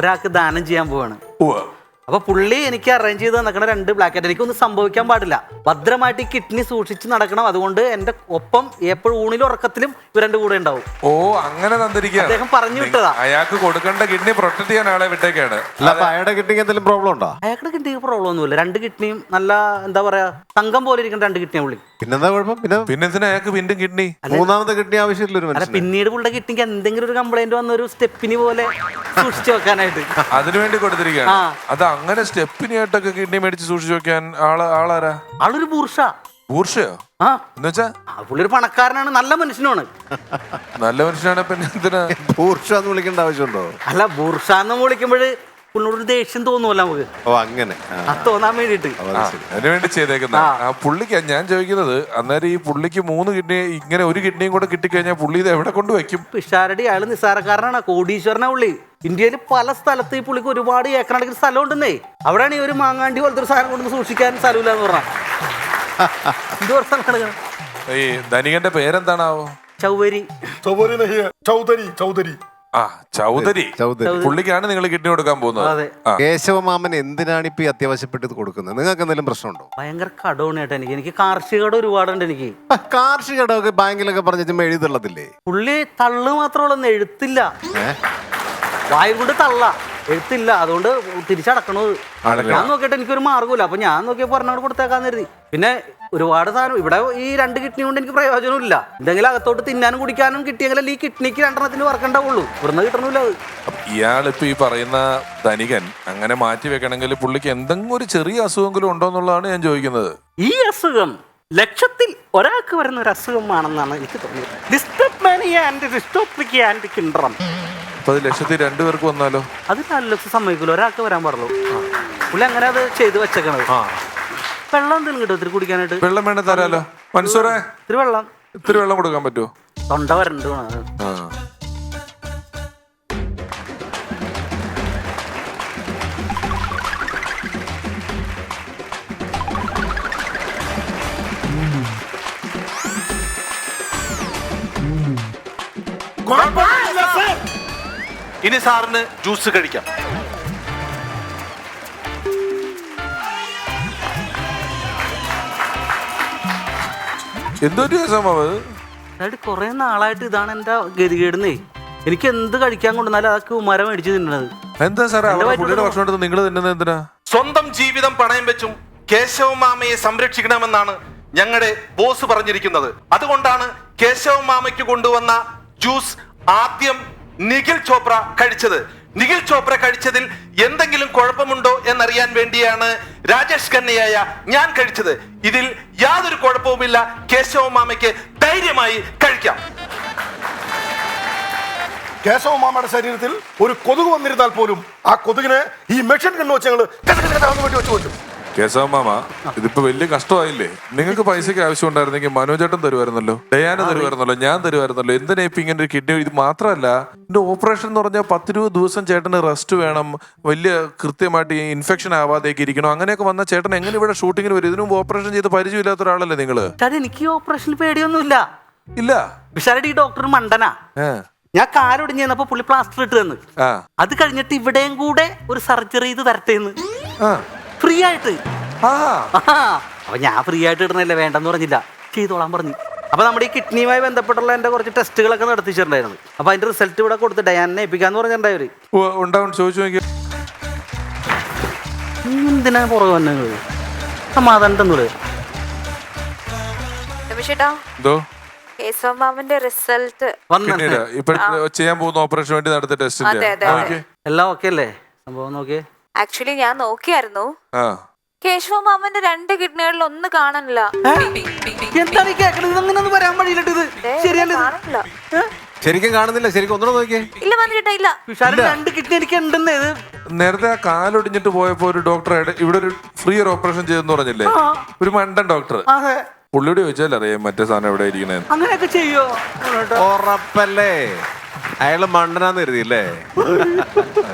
ഒരാൾക്ക് ദാനം ചെയ്യാൻ പോവാണ്. ഉവ്വ്. അപ്പൊ പുള്ളി എനിക്ക് അറേഞ്ച് ചെയ്ത് നടക്കണ 2 ബ്ലാക്ക് ക്യാറ്റ്. എനിക്കൊന്നും സംഭവിക്കാൻ പാടില്ല, ഭദ്രമായിട്ട് ഈ കിഡ്നി സൂക്ഷിച്ച് നടക്കണം. അതുകൊണ്ട് എന്റെ ഒപ്പം എപ്പോഴും ഊണിലും ഉറക്കത്തിലും ഇവരുടെ കൂടെ ഉണ്ടാവും. ഓ, അങ്ങനെ തന്നിരിക്കുകയാണ്. അദ്ദേഹം പറഞ്ഞു വിട്ടതാ. അയാൾക്ക് കൊടുക്കേണ്ട കിഡ്നി പ്രൊട്ടക്ട് ചെയ്യാൻ ആളെ വിട്ടേക്കാണ്. അല്ല, അപ്പൊ അയാളുടെ കിഡ്നിക്ക് എന്തെങ്കിലും പ്രോബ്ലം ഉണ്ടോ? അയാളുടെ കിഡ്നിക്ക് പ്രോബ്ലം ഒന്നുമില്ല. 2 കിഡ്നിയും നല്ല എന്താ പറയാ തങ്കം പോലെ ഇരിക്കുന്ന 2 കിഡ്നിയാ പുള്ളി. പിന്നെന്താ കുഴപ്പം? പിന്നെ എന്തിനാ അയാൾക്ക് വീണ്ടും കിഡ്നി? മൂന്നാമത്തെ കിഡ്നി ആവശ്യമില്ല ഒരു അല്ല, മനുഷ്യന്. പിന്നീട് പുള്ളിയുടെ കിഡ്നിക്ക് എന്തെങ്കിലും ഒരു കംപ്ലൈന്റ് വന്ന ഒരു സ്റ്റെപ്പിനി പോലെ സൂക്ഷിച്ചു വെക്കാനായിട്ട് അതിനുവേണ്ടി കൊടുത്തിരിക്കുകയാണ്. അത് അങ്ങനെ സ്റ്റെപ്പിനി ആയിട്ടൊക്കെ കിഡ്നി മേടിച്ച് സൂക്ഷിച്ചു വെക്കാൻ ആളാരാ? ആളൊരു ബൂർഷ. ബൂർഷയോ? ആ എന്നുവെച്ചാ പുള്ളി ഒരു പണക്കാരനാണ്, നല്ല മനുഷ്യനാണ്. നല്ല മനുഷ്യനാണ്. പിന്നെ എന്തിനാ പൂർഷാന്ന് വിളിക്കേണ്ട ആവശ്യമുണ്ടോ? അല്ല, ബൂർഷ എന്ന് വിളിക്കുമ്പോൾ പുള്ളിയോട് ദേഷ്യം തോന്നുമല്ലോ നമുക്ക്. ഓ, അങ്ങനെ. അത് തോന്നാൻ വേണ്ടിട്ട് അതിനുവേണ്ടി ചെയ്തേക്കുന്ന ആ പുള്ളിക്ക് ഞാൻ ചോദിക്കുന്നത്, അന്നേരം ഈ പുള്ളിക്ക് 3 കിഡ്നി ഇങ്ങനെ ഒരു കിഡ്നിയും കൂടെ കിട്ടിക്കഴിഞ്ഞാൽ പുള്ളി ഇത് എവിടെ കൊണ്ട് വെക്കും? പിഷാരടി അയാള് നിസ്സാരക്കാരനാണ്, കോടീശ്വരനാ പുള്ളി. ഇന്ത്യയിൽ പല സ്ഥലത്ത് ഈ പുള്ളിക്ക് ഒരുപാട് ഏക്കറടക്കുന്ന സ്ഥലം ഉണ്ടെന്നേ. അവിടെയാണ് ഈ ഒരു മാങ്ങാണ്ടി പോലത്തെ ഒരു സാധനം കൊണ്ടൊന്ന് സൂക്ഷിക്കാൻ സ്ഥലമില്ല എന്ന് പറഞ്ഞാൽ. ഇത് വർഷം കിടക്കണം. ഈ ധനികന്റെ പേരെന്താണാവോ? ചൗവരി. ചൗധരി ആ, ചൗധരി. ചൗധരി. പുള്ളിക്കാണ് നിങ്ങൾ കിഡ്നി കൊടുക്കാൻ പോകുന്നത്. അതെ. ആ. കേശവമാമൻ എന്തിനാണ് ഇപ്പൊ ഈ അത്യാവശ്യപ്പെട്ട് ഇത് കൊടുക്കുന്നത്? നിങ്ങൾക്ക് എന്തെങ്കിലും പ്രശ്നമുണ്ടോ? ഭയങ്കര കടമാണ് കേട്ടോ എനിക്ക് കാർഷിക കടം ഒരുപാടുണ്ട് എനിക്ക്. കാർഷിക ഇടമൊക്കെ ബാങ്കിലൊക്കെ പറഞ്ഞ ചുമ്മാ എഴുതുള്ളതില്ലേ? പുള്ളി തള്ളു മാത്രമുള്ള എഴുത്തില്ല, വായും കൊണ്ട് തള്ള, എഴുത്തില്ല. അതുകൊണ്ട് തിരിച്ചടക്കണത്. ഞാൻ നോക്കിയിട്ട് എനിക്കൊരു മാർഗ്ഗമില്ല. അപ്പൊ ഞാൻ നോക്കിയപ്പോ പറഞ്ഞോട് കൊടുത്തേക്കാന്ന് കരുതി. പിന്നെ ഒരുപാട് സാധനം ഇവിടെ ഈ 2 കിഡ്നി കൊണ്ട് എനിക്ക് പ്രയോജനമില്ല. എന്തെങ്കിലും അകത്തോട്ട് തിന്നാനും കുടിക്കാനും കിട്ടിയെങ്കിൽ ഈ കിഡ്നിക്ക് 2 വർക്ക് ഉണ്ടാവുള്ളൂ. ഇവിടുന്ന് കിട്ടണില്ല. ഇയാളിപ്പോ ഈ പറയുന്ന ധനികൻ അങ്ങനെ മാറ്റി വെക്കണമെങ്കിൽ പുള്ളിക്ക് എന്തെങ്കിലും ഒരു ചെറിയ അസുഖമെങ്കിലും ഉണ്ടോ എന്നുള്ളതാണ് ഞാൻ ചോദിക്കുന്നത്. ഈ അസുഖം ലക്ഷത്തിൽ ഒരാൾക്ക് വരുന്ന ഒരു അസുഖമാണെന്നാണ് എനിക്ക് തോന്നിയത്. ഡിസ്ട്രോപ്മാനിയ ആൻഡ് ഡിസ്ട്രോഫിക് ആൻഡ് കിൻഡ്രം. അപ്പൊ അത് ലക്ഷത്തിൽ 2 പേർക്ക് വന്നാലോ? അത് നല്ല സമ്മതിക്കില്ല, ഒരാൾക്ക് വരാൻ പാടുള്ളൂ. പുള്ളി അങ്ങനെ അത് ചെയ്ത് വെച്ചേക്കണത്. വെള്ളം എന്തെങ്കിലും കിട്ടും ഇത്തിരി കുടിക്കാനായിട്ട്? വെള്ളം വേണേ തരാലോ. മൻസൂറേ, ഇത്തിരി വെള്ളം. ഇത്തിരി വെള്ളം കൊടുക്കാൻ പറ്റുമോ? തൊണ്ട വരണ്ട്. ആ. ഇനി സാറിന് ജ്യൂസ് കഴിക്കാം. എന്തൊരു രസമാവ്. അതായത് കുറെ നാളായിട്ട് ഇതാണ് എന്റെ ഗതികേടുന്നേ. എനിക്ക് എന്ത് കഴിക്കാൻ കൊണ്ടുവന്നാലും അതൊക്കെ ഉമര മേടിച്ച് തിന്നണത്. എന്താ സാറേ പുള്ളിയുടെ ഭക്ഷണം എടുത്ത് നിങ്ങൾ തിന്നുന്നത് എന്തിനാ? സ്വന്തം ജീവിതം പണയം വെച്ചും കേശവമാമയെ സംരക്ഷിക്കണമെന്നാണ് ഞങ്ങളുടെ ബോസ് പറഞ്ഞിരിക്കുന്നത്. അതുകൊണ്ടാണ് കേശവമാമയ്ക്ക് കൊണ്ടുവന്ന ജ്യൂസ് ആദ്യം നിഖിൽ ചോപ്ര കഴിച്ചത്. നിഖിൽ ചോപ്ര കഴിച്ചതിൽ എന്തെങ്കിലും കുഴപ്പമുണ്ടോ എന്നറിയാൻ വേണ്ടിയാണ് രാജേഷ് ഖന്നയായ ഞാൻ കഴിച്ചത്. ഇതിൽ യാതൊരു കുഴപ്പവുമില്ല. കേശവമാമയ്ക്ക് ധൈര്യമായി കഴിക്കാം. കേശവമാമയുടെ ശരീരത്തിൽ ഒരു കൊതുക് വന്നിരുന്നാൽ പോലും ആ കൊതുകിനെ ഈ മെഷീൻ കണ്ണു വെച്ച് ഞങ്ങൾ വെച്ച് വെച്ചു. കേശവ മാമ, ഇതിപ്പോ വലിയ കഷ്ടമായില്ലേ? നിങ്ങൾക്ക് പൈസക്ക് ആവശ്യം ഉണ്ടായിരുന്നെങ്കിൽ മനോജേട്ടൻ തരുമായിരുന്നല്ലോ, ഡയാന തരുമായിരുന്നല്ലോ, ഞാൻ തരുമായിരുന്നല്ലോ. എന്തിനാ ഇപ്പൊ ഇങ്ങനെ ഒരു കിഡ്നി? ഇത് മാത്രമല്ല, ഇതിന്റെ ഓപ്പറേഷൻ എന്ന് പറഞ്ഞാൽ 10-20 ദിവസം ചേട്ടന് റെസ്റ്റ് വേണം, വലിയ കൃത്യമായിട്ട് ഇൻഫെക്ഷൻ ആവാതേക്ക് ഇരിക്കണം. അങ്ങനെയൊക്കെ വന്ന ചേട്ടൻ എങ്ങനെ ഇവിടെ ഷൂട്ടിങ്ങിന് വരും? ഇതിനു മുമ്പ് ഓപ്പറേഷൻ ചെയ്ത് പരിചയമില്ലാത്ത ഒരാളല്ലേ നിങ്ങള്? എനിക്ക് ഈ ഓപ്പറേഷൻ പേടിയൊന്നുമില്ല. ഇല്ല. വിശാലടി ഡോക്ടർ മണ്ടനാ. ഞാൻ കാലൊടിഞ്ഞ് ചെന്നപ്പോ പുള്ളി പ്ലാസ്റ്റർ ഇട്ട് തന്നു. അത് കഴിഞ്ഞിട്ട് ഇവിടെയും കൂടെ ഒരു സർജറി ചെയ്ത് തരട്ടേന്ന് ഫ്രീ ആയിട്ട്. അപ്പൊ ഞാൻ ഫ്രീ ആയിട്ട് ഇടുന്നില്ല, വേണ്ടെന്ന് പറഞ്ഞില്ല. ചെയ്തോളാൻ പറഞ്ഞു. അപ്പൊ നമ്മുടെ ഈ കിഡ്നിയുമായി ബന്ധപ്പെട്ടുള്ള എന്റെ കുറച്ച് ടെസ്റ്റുകളൊക്കെ നടത്തിച്ചിട്ടുണ്ടായിരുന്നു. അപ്പൊ അതിന്റെ റിസൾട്ട് ഇവിടെ കൊടുത്ത് ഡയാനെ ഏൽപ്പിക്കാന്ന് പറഞ്ഞിട്ടുണ്ടായവര്. ഉണ്ടാവും, ചോദിച്ചു നോക്കിയോ. എന്തിനാ പുറകെ വന്നത്? സമാധാനത്തൊന്നൂടെ രമേശേട്ടാ, എന്തോ കേശവമാമന്റെ റിസൾട്ട് പിന്നീട് ഇപ്പൊ ചെയ്യാൻ പോകുന്ന ഓപ്പറേഷൻ വേണ്ടി നടത്തിയ അതെ, അതെ, ടെസ്റ്റിന്റെ എല്ലാം ഓക്കെ അല്ലേ? സംഭവം നോക്കിയേ. ആക്ച്വലി ഞാൻ നോക്കിയായിരുന്നു. ആ കേശവമാമന്റെ 2 കിഡ്നികളിൽ ഒന്ന് കാണാനില്ല. എന്താണ് ഈ കേക്കണത്? അങ്ങനെ ഒന്നും വരാൻ വഴിയില്ലട്ട് ഇത്. ശരിയല്ലേ ഇത്? കാണാനില്ല. ശരിക്കും കാണുന്നില്ല, ശരിക്കും ഒന്നുകൂടെ നോക്കിയേ. ഇല്ല വന്നിട്ടാ, ഇല്ല. വിശാലിന് 2 കിഡ്നി എനിക്ക് ഉണ്ടെന്ന്. ഇത് നേരത്തെ ആ കാലൊടിഞ്ഞിട്ട് പോയപ്പോ ഒരു ഡോക്ടർ ഇവിടെ ഒരു ഫ്രീ ഒരു ഓപ്പറേഷൻ ചെയ്തെന്ന് പറഞ്ഞില്ലേ, ഒരു മണ്ടൻ ഡോക്ടർ. അതെ, പുള്ളിയോട് ചോദിച്ചാൽ അറിയാം മറ്റേ സാധനം എവിടെ ഇരിക്കണേ. അങ്ങനെയൊക്കെ ചെയ്യോ? ഉറപ്പല്ലേ? അയാള് മണ്ടനാന്ന് കരുതിയില്ലേ?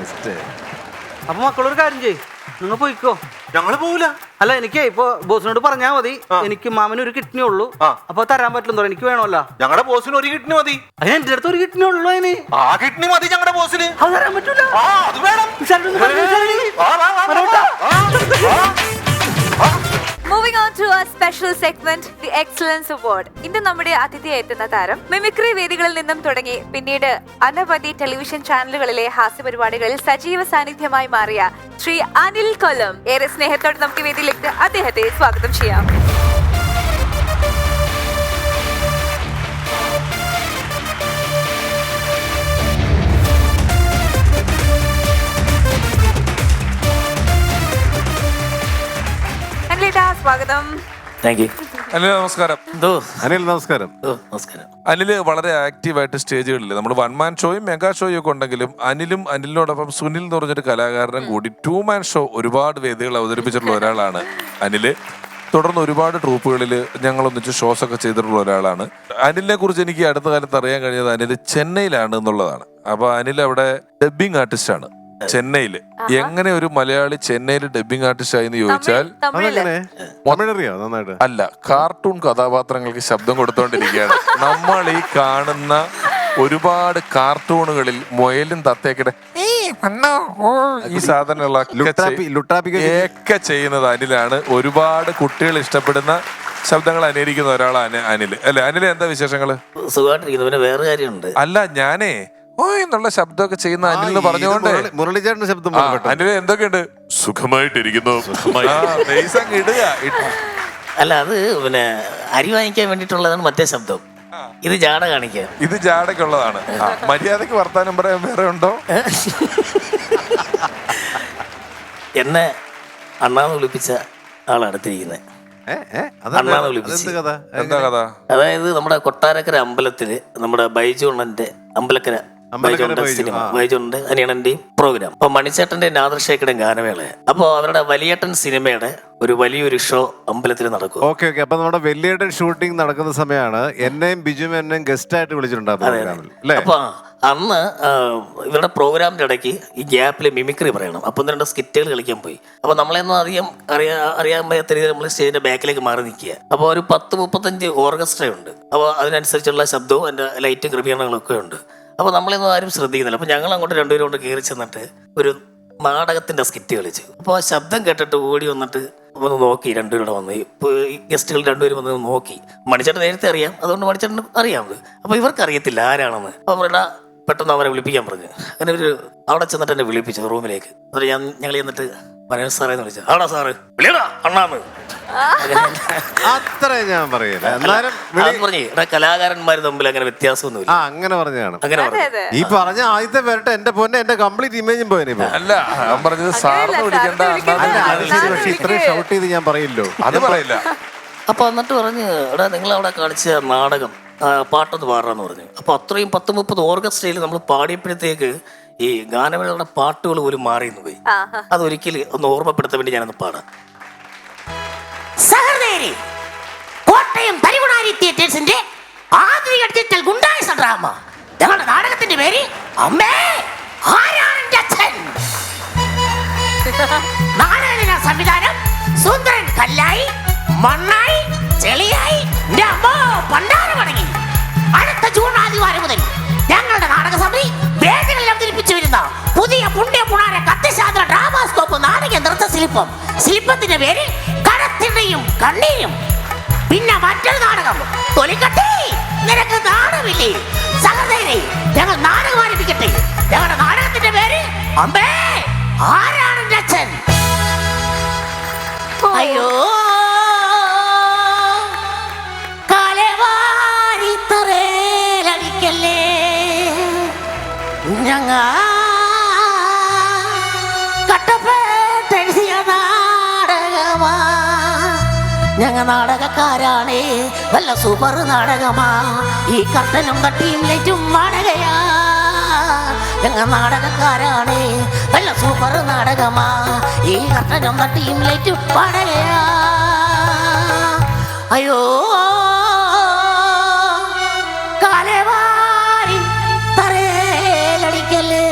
അപ്പൊ മക്കളൊരു കാര്യം ചെയ്യ്, നിങ്ങൾ പോയിക്കോ. ഞങ്ങള് പോവില്ല. അല്ല, എനിക്ക് ഇപ്പൊ ബോസിനോട് പറഞ്ഞാൽ മതി, എനിക്ക് മാമന് ഒരു കിഡ്നി ഉള്ളൂ, അപ്പൊ തരാൻ പറ്റില്ലെന്ന് പറയാം. എനിക്ക് വേണമല്ലോ. ഞങ്ങളുടെ ബോസിന് ഒരു കിഡ്നി മതി. അതിന് എന്റെ അടുത്ത് ഒരു കിഡ്നി ഉള്ളൂ. അതിന് ആ കിഡ്നി മതി ഞങ്ങളുടെ ബോസിന്. അത് തരാൻ പറ്റൂല. അത് വേണം. Moving on to a special segment, the Excellence Award. ഇന്ന് നമ്മുടെ അതിഥിയായി എത്തുന്ന താരം മിമിക്രി വേദികളിൽ നിന്നും തുടങ്ങി പിന്നീട് അനവധി ടെലിവിഷൻ ചാനലുകളിലെ ഹാസ്യ പരിപാടികളിൽ സജീവ സാന്നിധ്യമായി മാറിയ ശ്രീ അനിൽ കൊല്ലം. ഏറെ സ്നേഹത്തോടെ നമുക്ക് വേദിയിലേക്ക് അദ്ദേഹത്തെ സ്വാഗതം ചെയ്യാം. സ്വാഗതം. അനിൽ നമസ്കാരം. അനിൽ നമസ്കാരം. അനില് വളരെ ആക്റ്റീവായിട്ട് സ്റ്റേജുകളിൽ നമ്മൾ 1 man ഷോയും മെഗാ ഷോയും ഒക്കെ ഉണ്ടെങ്കിലും അനിലിനോടൊപ്പം സുനിൽ എന്ന് പറഞ്ഞൊരു കലാകാരനും കൂടി 2 man ഷോ ഒരുപാട് വേദികൾ അവതരിപ്പിച്ചിട്ടുള്ള ഒരാളാണ് അനില്. തുടർന്ന് ഒരുപാട് ട്രൂപ്പുകളിൽ ഞങ്ങളൊന്നിച്ച് ഷോസ് ഒക്കെ ചെയ്തിട്ടുള്ള ഒരാളാണ്. അനിലിനെ കുറിച്ച് എനിക്ക് അടുത്ത കാലത്ത് അറിയാൻ കഴിഞ്ഞത് അനിൽ ചെന്നൈയിലാണ് എന്നുള്ളതാണ്. അപ്പൊ അനിൽ അവിടെ ഡബ്ബിംഗ് ആർട്ടിസ്റ്റ് ആണ് ചെന്നൈയില്. എങ്ങനെ ഒരു മലയാളി ചെന്നൈയിൽ ഡബ്ബിംഗ് ആർട്ടിസ്റ്റ് ആയി എന്ന് ചോദിച്ചാൽ തമിഴറിയോ നന്നായിട്ട്? അല്ല, കാർട്ടൂൺ കഥാപാത്രങ്ങൾക്ക് ശബ്ദം കൊടുത്തോണ്ടിരിക്കുകയാണ്. നമ്മൾ ഈ കാണുന്ന ഒരുപാട് കാർട്ടൂണുകളിൽ മുയലും തത്തയൊക്കെ ഈ സാധനങ്ങളൊക്കെ ചെയ്യുന്നത് അനിലാണ്. ഒരുപാട് കുട്ടികൾ ഇഷ്ടപ്പെടുന്ന ശബ്ദങ്ങൾ അനുകരിക്കുന്ന ഒരാളാണ് അനിൽ. അല്ലെ അനിൽ, എന്താ വിശേഷങ്ങള്? സുഖമായിട്ടിരിക്കുന്നു. വേറെ കാര്യമുണ്ട്. അല്ല, ഞാനേ എന്നുള്ള ശബ്ദമൊക്കെ ചെയ്യുന്ന അനിൽ എന്ന് പറഞ്ഞുകൊണ്ട് മുരളിച്ചേട്ടന്റെ ശബ്ദം അനിൽ എന്തൊക്കെയുണ്ട്? സുഖമായിട്ടിരിക്കുന്നു. അല്ല, അത് പിന്നെ അരി വാങ്ങിക്കാൻ വേണ്ടിട്ടുള്ളതാണ് മറ്റേ ശബ്ദം. ഇത് ജാട കാണിക്കാൻ. ഇത് ജാടക്കുള്ളതാണ്. മര്യാദക്ക് വർത്താനം പറയാൻ വേറെ ഉണ്ടോ? എന്നെ അണ്ണാന്ന് വിളിപ്പിച്ച ആളടുത്തിരിക്കുന്നത്. അണ്ണാന്ന് വിളിപ്പിച്ച എന്താ കഥ? അതായത് നമ്മുടെ കൊട്ടാരക്കര അമ്പലത്തില് നമ്മുടെ ബൈജുണ്ണന്റെ അമ്പലക്കര സിനിമ, ബൈജുണ്ണന്റെ അനിയണന്റെയും പ്രോഗ്രാം. അപ്പൊ മണിച്ചേട്ടന്റെ നാദർശേഖരൻ ഗാനമേള. അപ്പൊ അവരുടെ വലിയേട്ടൻ സിനിമയുടെ ഒരു വലിയൊരു ഷോ അമ്പലത്തിൽ നടക്കും. ഓക്കെ. അപ്പൊ നമ്മുടെ വലിയേട്ടൻ ഷൂട്ടിംഗ് നടക്കുന്ന സമയമാണ്. എന്നെയും ബിജുവും എന്നെയും ഗസ്റ്റ് ആയിട്ട് വിളിച്ചിട്ടുണ്ടായിരുന്നു. അപ്പൊ അന്ന് ഇവരുടെ പ്രോഗ്രാമിന്റെ ഇടയ്ക്ക് ഈ ഗ്യാപ്പിൽ മിമിക്രി പറയണം. അപ്പം 2 സ്കിറ്റുകൾ കളിക്കാൻ പോയി. അപ്പൊ നമ്മളെയൊന്നും അധികം അറിയാൻ വയ്യാത്ത രീതിയിൽ നമ്മൾ സ്റ്റേജിന്റെ ബാക്കിലേക്ക് മാറി നിൽക്കുക. അപ്പോൾ ഒരു 10-35 ഓർക്കസ്ട്ര ഉണ്ട്. അപ്പോൾ അതിനനുസരിച്ചുള്ള ശബ്ദവും അതിന്റെ ലൈറ്റ് ക്രമീകരണങ്ങളൊക്കെ ഉണ്ട്. അപ്പോൾ നമ്മളൊന്നും ആരും ശ്രദ്ധിക്കുന്നില്ല. അപ്പോൾ ഞങ്ങൾ അങ്ങോട്ട് 2 പേരും കൊണ്ട് കയറി ചെന്നിട്ട് ഒരു നാടകത്തിന്റെ സ്കിറ്റ് കളിച്ചു. അപ്പോൾ ആ ശബ്ദം കേട്ടിട്ട് ഓടി വന്നിട്ട് വന്ന് നോക്കി. 2 പേരുടെ വന്ന് ഇപ്പോൾ ഈ ഗസ്റ്റുകൾ 2 പേരും വന്ന് നോക്കി. മണിച്ചേട്ടൻ നേരത്തെ അറിയാം, അതുകൊണ്ട് മണിച്ചേട്ടന് അറിയാമത്. അപ്പോൾ ഇവർക്ക് അറിയത്തില്ല ആരാണെന്ന്. അപ്പോൾ അവരുടെ പെട്ടെന്ന് അവരെ വിളിപ്പിക്കാൻ പറഞ്ഞു. അങ്ങനെ ഒരു അവിടെ ചെന്നിട്ട് എന്നെ വിളിപ്പിച്ചു റൂമിലേക്ക്. എന്നിട്ട് ഞങ്ങൾ ചെന്നിട്ട് മനോജ് സാറേ എന്ന് വിളിച്ചു. ആടാ സാറ് വിളിയടാ അണ്ണാന്ന്. അത്ര ഞാൻ പറയില്ല. പറഞ്ഞു കലാകാരന്മാർ തമ്മിൽ അങ്ങനെ വ്യത്യാസമൊന്നുമില്ല. അങ്ങനെ പറഞ്ഞതാണ്. അങ്ങനെ പറഞ്ഞു. ഈ പറഞ്ഞ ആദ്യത്തെ വരട്ടെ എന്റെ പൊന്നെ, എന്റെ കംപ്ലീറ്റ് ഇമേജും പോയനെ. അല്ല, ഞാൻ പറഞ്ഞത് സാറിന് വിളിക്കണ്ട. പക്ഷെ ഇത്രയും ഷൗട്ട് ചെയ്ത് ഞാൻ പറയില്ലോ. അത് പറയില്ല. അപ്പൊ എന്നിട്ട് പറഞ്ഞ് എടാ നിങ്ങൾ അവിടെ കാണിച്ച നാടകം പാട്ടൊന്ന് പാടാന്ന് പറഞ്ഞു. അപ്പൊ അത്രയും 10-30 ഓർക്കസ്ട്രയിൽ നമ്മൾ പാടിയപ്പോഴത്തേക്ക് ഈ ഗാനമേളയുടെ പാട്ടുകൾ പോലും മാറിയെന്ന് പോയി. അതൊരിക്കലും ഒന്ന് ഓർമ്മപ്പെടുത്താൻ വേണ്ടി ഞാനൊന്ന് പാടാം. സഹൃദയരെ, കോട്ടയം തരികുണാരി തിയേറ്റേഴ്സിന്റെ ആധുനിക ഡിജിറ്റൽ ഗുണ്ടായിസ ഡ്രാമ ഞങ്ങളുടെ നാടകത്തിന്റെ പേര് അമ്മേ ആരാണ് എൻ്റെ അച്ഛൻ. നാടക സംവിധാനം സുന്ദരൻ കല്ലായി, മണ്ണായി, ചെളിയായി, പണ്ടാരമടങ്ങി. അടുത്ത ജൂൺ ആദ്യവാരം മുതൽ ഞങ്ങളുടെ നാടക സമിതി വേദികളിൽ അവതരിപ്പിച്ചു വരുന്ന പുതിയ പുണ്യ പുണാര കത്തിശാന്ത ഡ്രാമാസ്കോപ്പ് നാടക നൃത്ത ശില്പം. ശില്പത്തിന്റെ പേര് കടത്തിണ്ണയും കണ്ണീരും. പിന്നെ മറ്റൊരു നാടകം തൊലിക്കട്ടി. നിനക്ക് നാടകമില്ലേ? സഹോദരി, ഞങ്ങൾ നാടകം ആരംഭിക്കട്ടെ. ഞങ്ങളുടെ നാടകത്തിന്റെ പേര് അമ്പേ ആരാണ് എൻ്റെ അച്ഛൻ. അയ്യോ കാലവാരിത്തറേലടിക്കല്ലേ ഞങ്ങ കട്ടപ്പെട്ടെഴുതിയ നാടകമാ. ഞങ്ങ നാടകക്കാരാണ്, വല്ല സൂപ്പർ നാടകമാ. ഈ കട്ടനും കട്ടിയും ലൈറ്റും വാടകയാ. ഞങ്ങ നാടകക്കാരാണ്, വല്ല സൂപ്പർ നാടകമാ. ഈ കട്ടനും കട്ടിയും ലൈറ്റും വാടകയാ. അയ്യോ കാലവാരി തറേലടിക്കല്ലേ.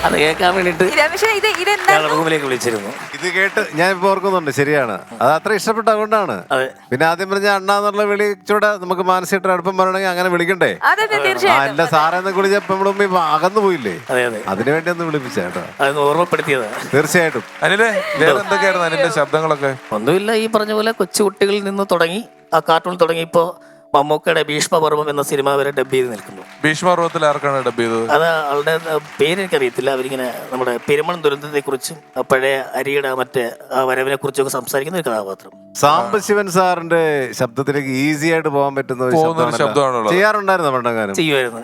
അത് കേൾക്കാൻ വേണ്ടിട്ട് രമേശ് ഇതെന്താണ് റൂമിലേക്ക് വിളിച്ചിരുന്നു. ഇത് കേട്ട് ഞാൻ ഇപ്പൊ ഓർക്കുന്നുണ്ട്. ശരിയാണ്, അത് അത്ര ഇഷ്ടപ്പെട്ട അതുകൊണ്ടാണ്. അതെ. പിന്നെ ആദ്യം പറഞ്ഞ അണ്ണ എന്നുള്ള വിളിച്ചൂടെ നമുക്ക് മാനസികമായിട്ട് അടുപ്പം പറയണമെങ്കിൽ അങ്ങനെ വിളിക്കണ്ടേ? അതെ ആ തീർച്ചയായും. അല്ല സാറെന്ന് വിളിച്ചപ്പോ നമ്മളും അകന്നു പോയില്ലേ? അതെ അതെ, അതിനുവേണ്ടി ഒന്ന് വിളിപ്പിച്ചേട്ടോ. അതൊന്ന് ഓർമ്മപ്പെടുത്തിയതാ. തീർച്ചയായിട്ടും. അനിലെ വേറെ എന്തൊക്കെയായിരുന്നു അനിലിന്റെ ശബ്ദങ്ങളൊക്കെ? ഒന്നുമില്ല, ഈ പറഞ്ഞ പോലെ കൊച്ചുകുട്ടികളിൽ നിന്ന് തുടങ്ങി ആ കാർട്ടൂൺ തുടങ്ങി ഇപ്പോൾ മമ്മൂക്കയുടെ ഭീഷ്മപർവം എന്ന സിനിമ വരെ ഡബ് ചെയ്ത് നിൽക്കുന്നു. ഭീഷ്മപർവത്തിൽ ആർക്കാണ് ഡബ് ചെയ്തത്? അത് ആളുടെ പേരെനിക്കറിയത്തില്ല. അവരിങ്ങനെ നമ്മുടെ പെരുമൺ ദുരന്തത്തെക്കുറിച്ചും പഴയ അരിയുടെ മറ്റേ ആ വരവിനെ കുറിച്ചൊക്കെ സംസാരിക്കുന്ന ഒരു കഥാപാത്രം. സാംബശിവൻ സാറിന്റെ ശബ്ദത്തിലേക്ക് ഈസി ആയിട്ട് പോകാൻ പറ്റുന്ന ഒരു ശബ്ദമാണല്ലോ. ചെയ്യാറുണ്ടായിരുന്നു പണ്ടങ്ങാനും. ചെയ്യുമായിരുന്നു.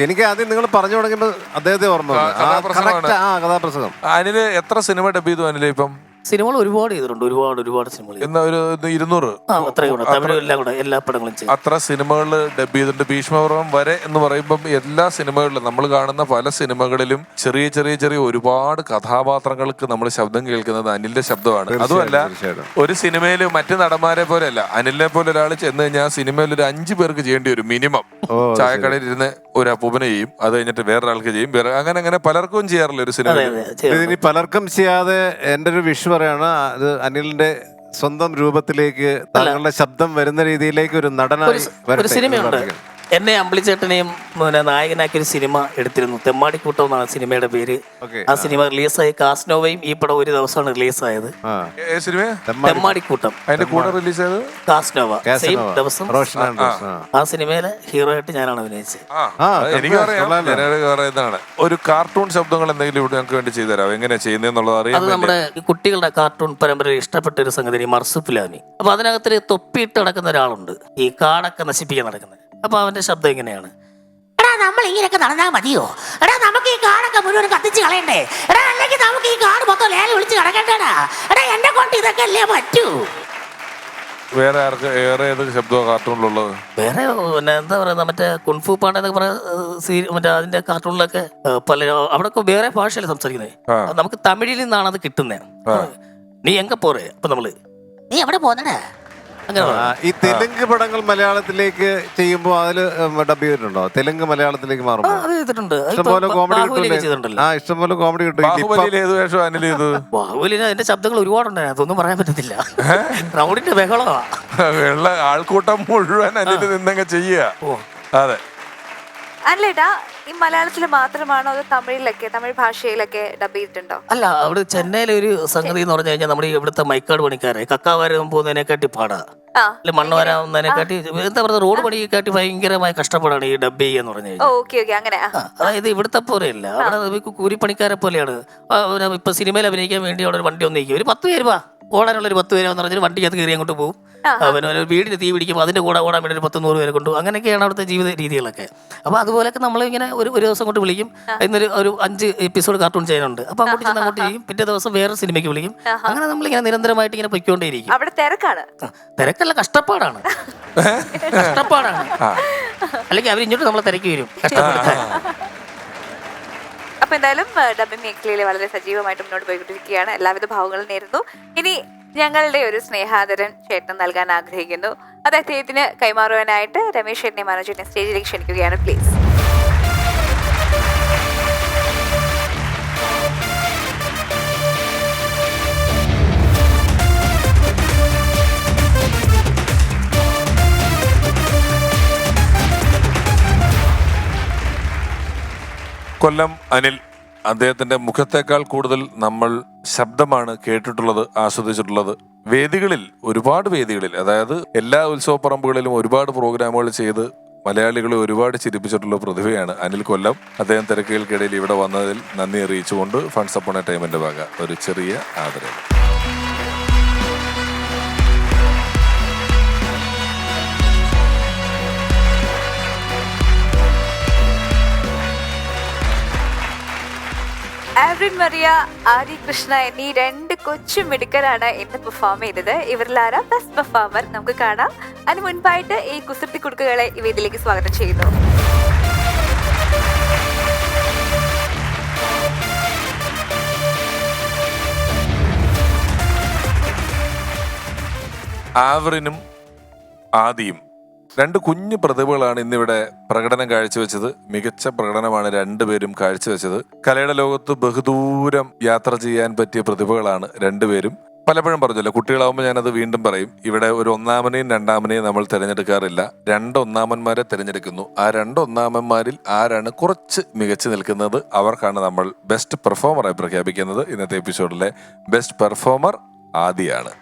എനിക്ക് ആദ്യം നിങ്ങൾ പറഞ്ഞു തുടങ്ങിയപ്പോ അദ്ദേഹത്തെ ഓർമ്മ കഥാപ്രസംഗം. അനില് എത്ര സിനിമ ഡബ് ചെയ്തു അനില്? ഇപ്പം സിനിമകൾ ഒരുപാട് ചെയ്തിട്ടുണ്ട്, ഒരുപാട് സിനിമകൾ. എന്നാ ഒരു 200 അത്രയും കൂടെ തമിഴും എല്ലാം കൂടെ എല്ലാ പടങ്ങളും ചെയ്യും. അത്ര സിനിമകൾ ഡബ് ചെയ്തിട്ടുണ്ട്. ഭീഷ്മപർവം വരെ എന്ന് പറയുമ്പം എല്ലാ സിനിമകളിലും നമ്മൾ കാണുന്ന പല സിനിമകളിലും ചെറിയ ചെറിയ ചെറിയ ഒരുപാട് കഥാപാത്രങ്ങൾക്ക് നമ്മൾ ശബ്ദം കേൾക്കുന്നത് അനിലിന്റെ ശബ്ദമാണ്. അതുമല്ല ഒരു സിനിമയിൽ മറ്റു നടന്മാരെ പോലെ അല്ല, അനിലിനെ പോലെ ഒരാൾ ചെന്ന് കഴിഞ്ഞാൽ ആ സിനിമയിൽ ഒരു 5 പേർക്ക് ചെയ്യേണ്ടി വരും മിനിമം. ചായക്കടയിൽ ഇരുന്ന് ഒരു അപ്പൂപ്പനെ ചെയ്യും, അത് കഴിഞ്ഞിട്ട് വേറൊരാൾക്ക് ചെയ്യും, അങ്ങനെ പലർക്കും ചെയ്യാറില്ല ഒരു സിനിമ. ഇനി പലർക്കും ചെയ്യാതെ എന്റെ ഒരു വിഷു പറയാണ്, അത് അനിലിന്റെ സ്വന്തം രൂപത്തിലേക്ക് താങ്കളുടെ ശബ്ദം വരുന്ന രീതിയിലേക്ക് ഒരു നടനായി ഒരു സിനിമയുണ്ട്. എന്നെ അമ്പിളിച്ചേട്ടനെയും നായകനാക്കി ഒരു സിനിമ എടുത്തിരുന്നു. തെമ്മാടിക്കൂട്ടം എന്നാണ് സിനിമയുടെ പേര്. ആ സിനിമ റിലീസായി. കാസ്നോവയും ഈ പടം ഒരു ദിവസമാണ് റിലീസായത്. തെമ്മാടിക്കൂട്ടം അതിന്റെ കൂടെ റിലീസ് ചെയ്തത് കാസ്നോവ സെയിം ദിവസം. ആ സിനിമയിലെ ഹീറോ ആയിട്ട് ഞാനാണ് അഭിനയിച്ചത്. എനിക്കറിയാം. ഒരു കാർട്ടൂൺ ശബ്ദങ്ങൾ എന്തെങ്കിലും ഇവിടെ ഞങ്ങൾക്ക് വേണ്ടി ചെയ്തു തരാം, എങ്ങനെയാ ചെയ്യുന്നതെന്നുള്ളത് അറിയാം. അത് നമ്മുടെ കുട്ടികളുടെ കാർട്ടൂൺ പരമ്പരയിൽ ഇഷ്ടപ്പെട്ട ഒരു സംഗതി മർസുപ്പിലാനി. അപ്പൊ അതിനകത്തൊരു തൊപ്പിയിട്ട് നടക്കുന്ന ഒരാളുണ്ട്, ഈ കാടൊക്കെ നശിപ്പിക്കാൻ നടക്കുന്നത്. അപ്പൊ അവന്റെ ശബ്ദം എങ്ങനെയാണ്? എടാ നമ്മൾ ഇങ്ങനെയൊക്കെ നടന്നാൽ മതിയോ? എടാ നമുക്ക് ഈ കാടൊക്കെ മുഴുവൻ കത്തിച്ച് കളയണ്ടേ? എടാ അല്ലെങ്കിൽ നമുക്ക് ഈ കാട് മൊത്തം ലേലം വിളിച്ച് കിടക്കണ്ടേടാ? എടാ എന്നെ കൊണ്ട് ഇതൊക്കെ അല്ലേ പറ്റൂ. വേറെ ആർക്ക് ഏറെ ഏത് ശബ്ദമാണ് കാർട്ടൂണിലുള്ളത്? വേറെ പിന്നെ എന്താ പറയുക, മറ്റേ കുൻഫു പാണ്ട എന്നൊക്കെ പറയുന്ന മറ്റേ അതിന്റെ കാർട്ടൂണിലൊക്കെ പല അവിടെ വേറെ ഭാഷയല്ലേ സംസാരിക്കുന്നത്. നമുക്ക് തമിഴിൽ നിന്നാണ് അത് കിട്ടുന്നത്. നീ എങ്ക പോറേ, അപ്പൊ നമ്മള് നീ എവിടെ പോന്നേ. ഈ തെലുങ്ക് പടങ്ങൾ മലയാളത്തിലേക്ക് ചെയ്യുമ്പോ അതില് ഡബ് ചെയ്തിട്ടുണ്ടോ? തെലുങ്ക് മലയാളത്തിലേക്ക് മാറുമ്പോ ഇഷ്ടംപോലെ കോമഡി കിട്ടും. ഇഷ്ടംപോലെ കോമഡി കിട്ടും. ബാഹുബലിന് അതിന്റെ ശബ്ദങ്ങൾ ഒരുപാടുണ്ട്, അതൊന്നും പറയാൻ പറ്റത്തില്ല. റൗഡിന്റെ ബഹളമാ, ആൾക്കൂട്ടം മുഴുവൻ അനിൽ നിന്നങ്ങ് ചെയ്യുക. അതെ. അല്ലേട്ടാ, ഈ മലയാളത്തിൽ മാത്രമാണോ അതോ തമിഴ് ഭാഷയിലൊക്കെ ഡബ് ചെയ്തിട്ടുണ്ടോ? അല്ല, അവിടെ ചെന്നൈയിലെ ഒരു സംഗതി എന്ന് പറഞ്ഞു കഴിഞ്ഞാൽ നമ്മുടെ ഇവിടുത്തെ മൈക്കാട് പണിക്കാരെ കക്കാവാരം പോകുന്നതിനെക്കാട്ടി പാടാ, അല്ലെ മണ്ണ് വരാവുന്നതിനെക്കാട്ടി എന്താ പറയുക, റോഡ് പണിയെക്കാട്ടി ഭയങ്കരമായ കഷ്ടപ്പാടാണ് ഈ ഡബ് ചെയ്യാന്ന് പറഞ്ഞു കഴിഞ്ഞാൽ. അതായത് ഇവിടുത്തെ പോലെയല്ല, അവിടെ കൂലിപ്പണിക്കാരെ പോലെയാണ്. ഇപ്പൊ സിനിമയിൽ അഭിനയിക്കാൻ വേണ്ടി അവിടെ ഒരു വണ്ടി ഒന്നിരിക്കും, ഒരു 10 പേര് വാ ഓടാനുള്ളൊരു 10 പേരെന്ന് പറഞ്ഞാൽ വണ്ടിക്കകത്ത് കയറി അങ്ങോട്ട് പോകും. അവന് വീടിന് തീ പിടിക്കുമ്പോൾ അതിന്റെ കൂടെ ഓടാൻ വേണ്ടി ഒരു 10-100 പേരെ കൊണ്ടുപോകും. അങ്ങനെയൊക്കെയാണ് അവിടുത്തെ ജീവിത രീതികളൊക്കെ. അപ്പോൾ അതുപോലെയൊക്കെ നമ്മളിങ്ങനെ ഒരു ദിവസം കൊണ്ട് വിളിക്കും. ഇന്നൊരു 5 എപ്പിസോഡ് കാർട്ടൂൺ ചെയ്യാനുണ്ട്, അപ്പൊ അങ്ങോട്ട് ചെന്ന് അങ്ങോട്ട് ചെയ്യും. പിറ്റേ ദിവസം വേറെ സിനിമയ്ക്ക് വിളിക്കും. അങ്ങനെ നമ്മളിങ്ങനെ നിരന്തരമായിട്ട് ഇങ്ങനെ പൊയ്ക്കൊണ്ടേയിരിക്കും. അവിടെ തിരക്കാണ്? തിരക്കല്ല, കഷ്ടപ്പാടാണ്. അല്ലെങ്കിൽ അവർ ഇങ്ങോട്ട് നമ്മളെ തിരക്കി വരും, കഷ്ടപ്പെടുത്താൻ. അപ്പൊ എന്തായാലും ഡബിംഗ് മേഖലയിൽ വളരെ സജീവമായിട്ട് മുന്നോട്ട് പോയിക്കൊണ്ടിരിക്കുകയാണ്. എല്ലാവിധ ഭാവങ്ങളും നേരുന്നു. ഇനി ഞങ്ങളുടെ ഒരു സ്നേഹാദരൻ ചേട്ടൻ നൽകാൻ ആഗ്രഹിക്കുന്നു. അത് അദ്ദേഹത്തിന് കൈമാറുവാനായിട്ട് രമേശ് ചേട്ടനെ മനോജ് ചേട്ടനെ സ്റ്റേജിലേക്ക് ക്ഷണിക്കുകയാണ്. പ്ലീസ്. കൊല്ലം അനിൽ, അദ്ദേഹത്തിന്റെ മുഖത്തേക്കാൾ കൂടുതൽ നമ്മൾ ശബ്ദമാണ് കേട്ടിട്ടുള്ളത്, ആസ്വദിച്ചിട്ടുള്ളത്. വേദികളിൽ ഒരുപാട് വേദികളിൽ, അതായത് എല്ലാ ഉത്സവ പറമ്പുകളിലും ഒരുപാട് പ്രോഗ്രാമുകൾ ചെയ്ത് മലയാളികളെ ഒരുപാട് ചിരിപ്പിച്ചിട്ടുള്ള പ്രതിഭയാണ് അനിൽ കൊല്ലം. അദ്ദേഹം തിരക്കുകൾക്കിടയിൽ ഇവിടെ വന്നതിൽ നന്ദി അറിയിച്ചുകൊണ്ട് ഫൺസ് അപ്പോൺ എ ടൈമിന്റെ ഭാഗ ഒരു ചെറിയ ആദരവ്. ആവ്രിൻ മറിയ, ആരി കൃഷ്ണ എന്നീ 2 കൊച്ചു മിടുക്കരാണ് ഇന്ന് പെർഫോം ചെയ്തത്. ഇവരിലാരാ ബെസ്റ്റ് പെർഫോമർ നമുക്ക് കാണാം. അതിന് മുൻപായിട്ട് ഈ കുസൃതി കുടുക്കുകളെ ഈ വേദിയിലേക്ക് സ്വാഗതം ചെയ്യുന്നു. ആവറിനും ആദിയും 2 കുഞ്ഞു പ്രതിഭകളാണ് ഇന്നിവിടെ പ്രകടനം കാഴ്ചവെച്ചത്. മികച്ച പ്രകടനമാണ് രണ്ടുപേരും കാഴ്ചവെച്ചത്. കലയുടെ ലോകത്ത് ബഹുദൂരം യാത്ര ചെയ്യാൻ പറ്റിയ പ്രതിഭകളാണ് രണ്ടുപേരും. പലപ്പോഴും പറഞ്ഞല്ലോ, കുട്ടികളാവുമ്പോൾ ഞാനത് വീണ്ടും പറയും. ഇവിടെ ഒരു ഒന്നാമനെയും രണ്ടാമനെയും നമ്മൾ തിരഞ്ഞെടുക്കാറില്ല. 2 ഒന്നാമന്മാരെ തിരഞ്ഞെടുക്കുന്നു. ആ 2 ഒന്നാമന്മാരിൽ ആരാണ് കുറച്ച് മികച്ചു നിൽക്കുന്നത് അവർക്കാണ് നമ്മൾ ബെസ്റ്റ് പെർഫോമറായി പ്രഖ്യാപിക്കുന്നത്. ഇന്നത്തെ എപ്പിസോഡിലെ ബെസ്റ്റ് പെർഫോമർ ആദിയാണ്.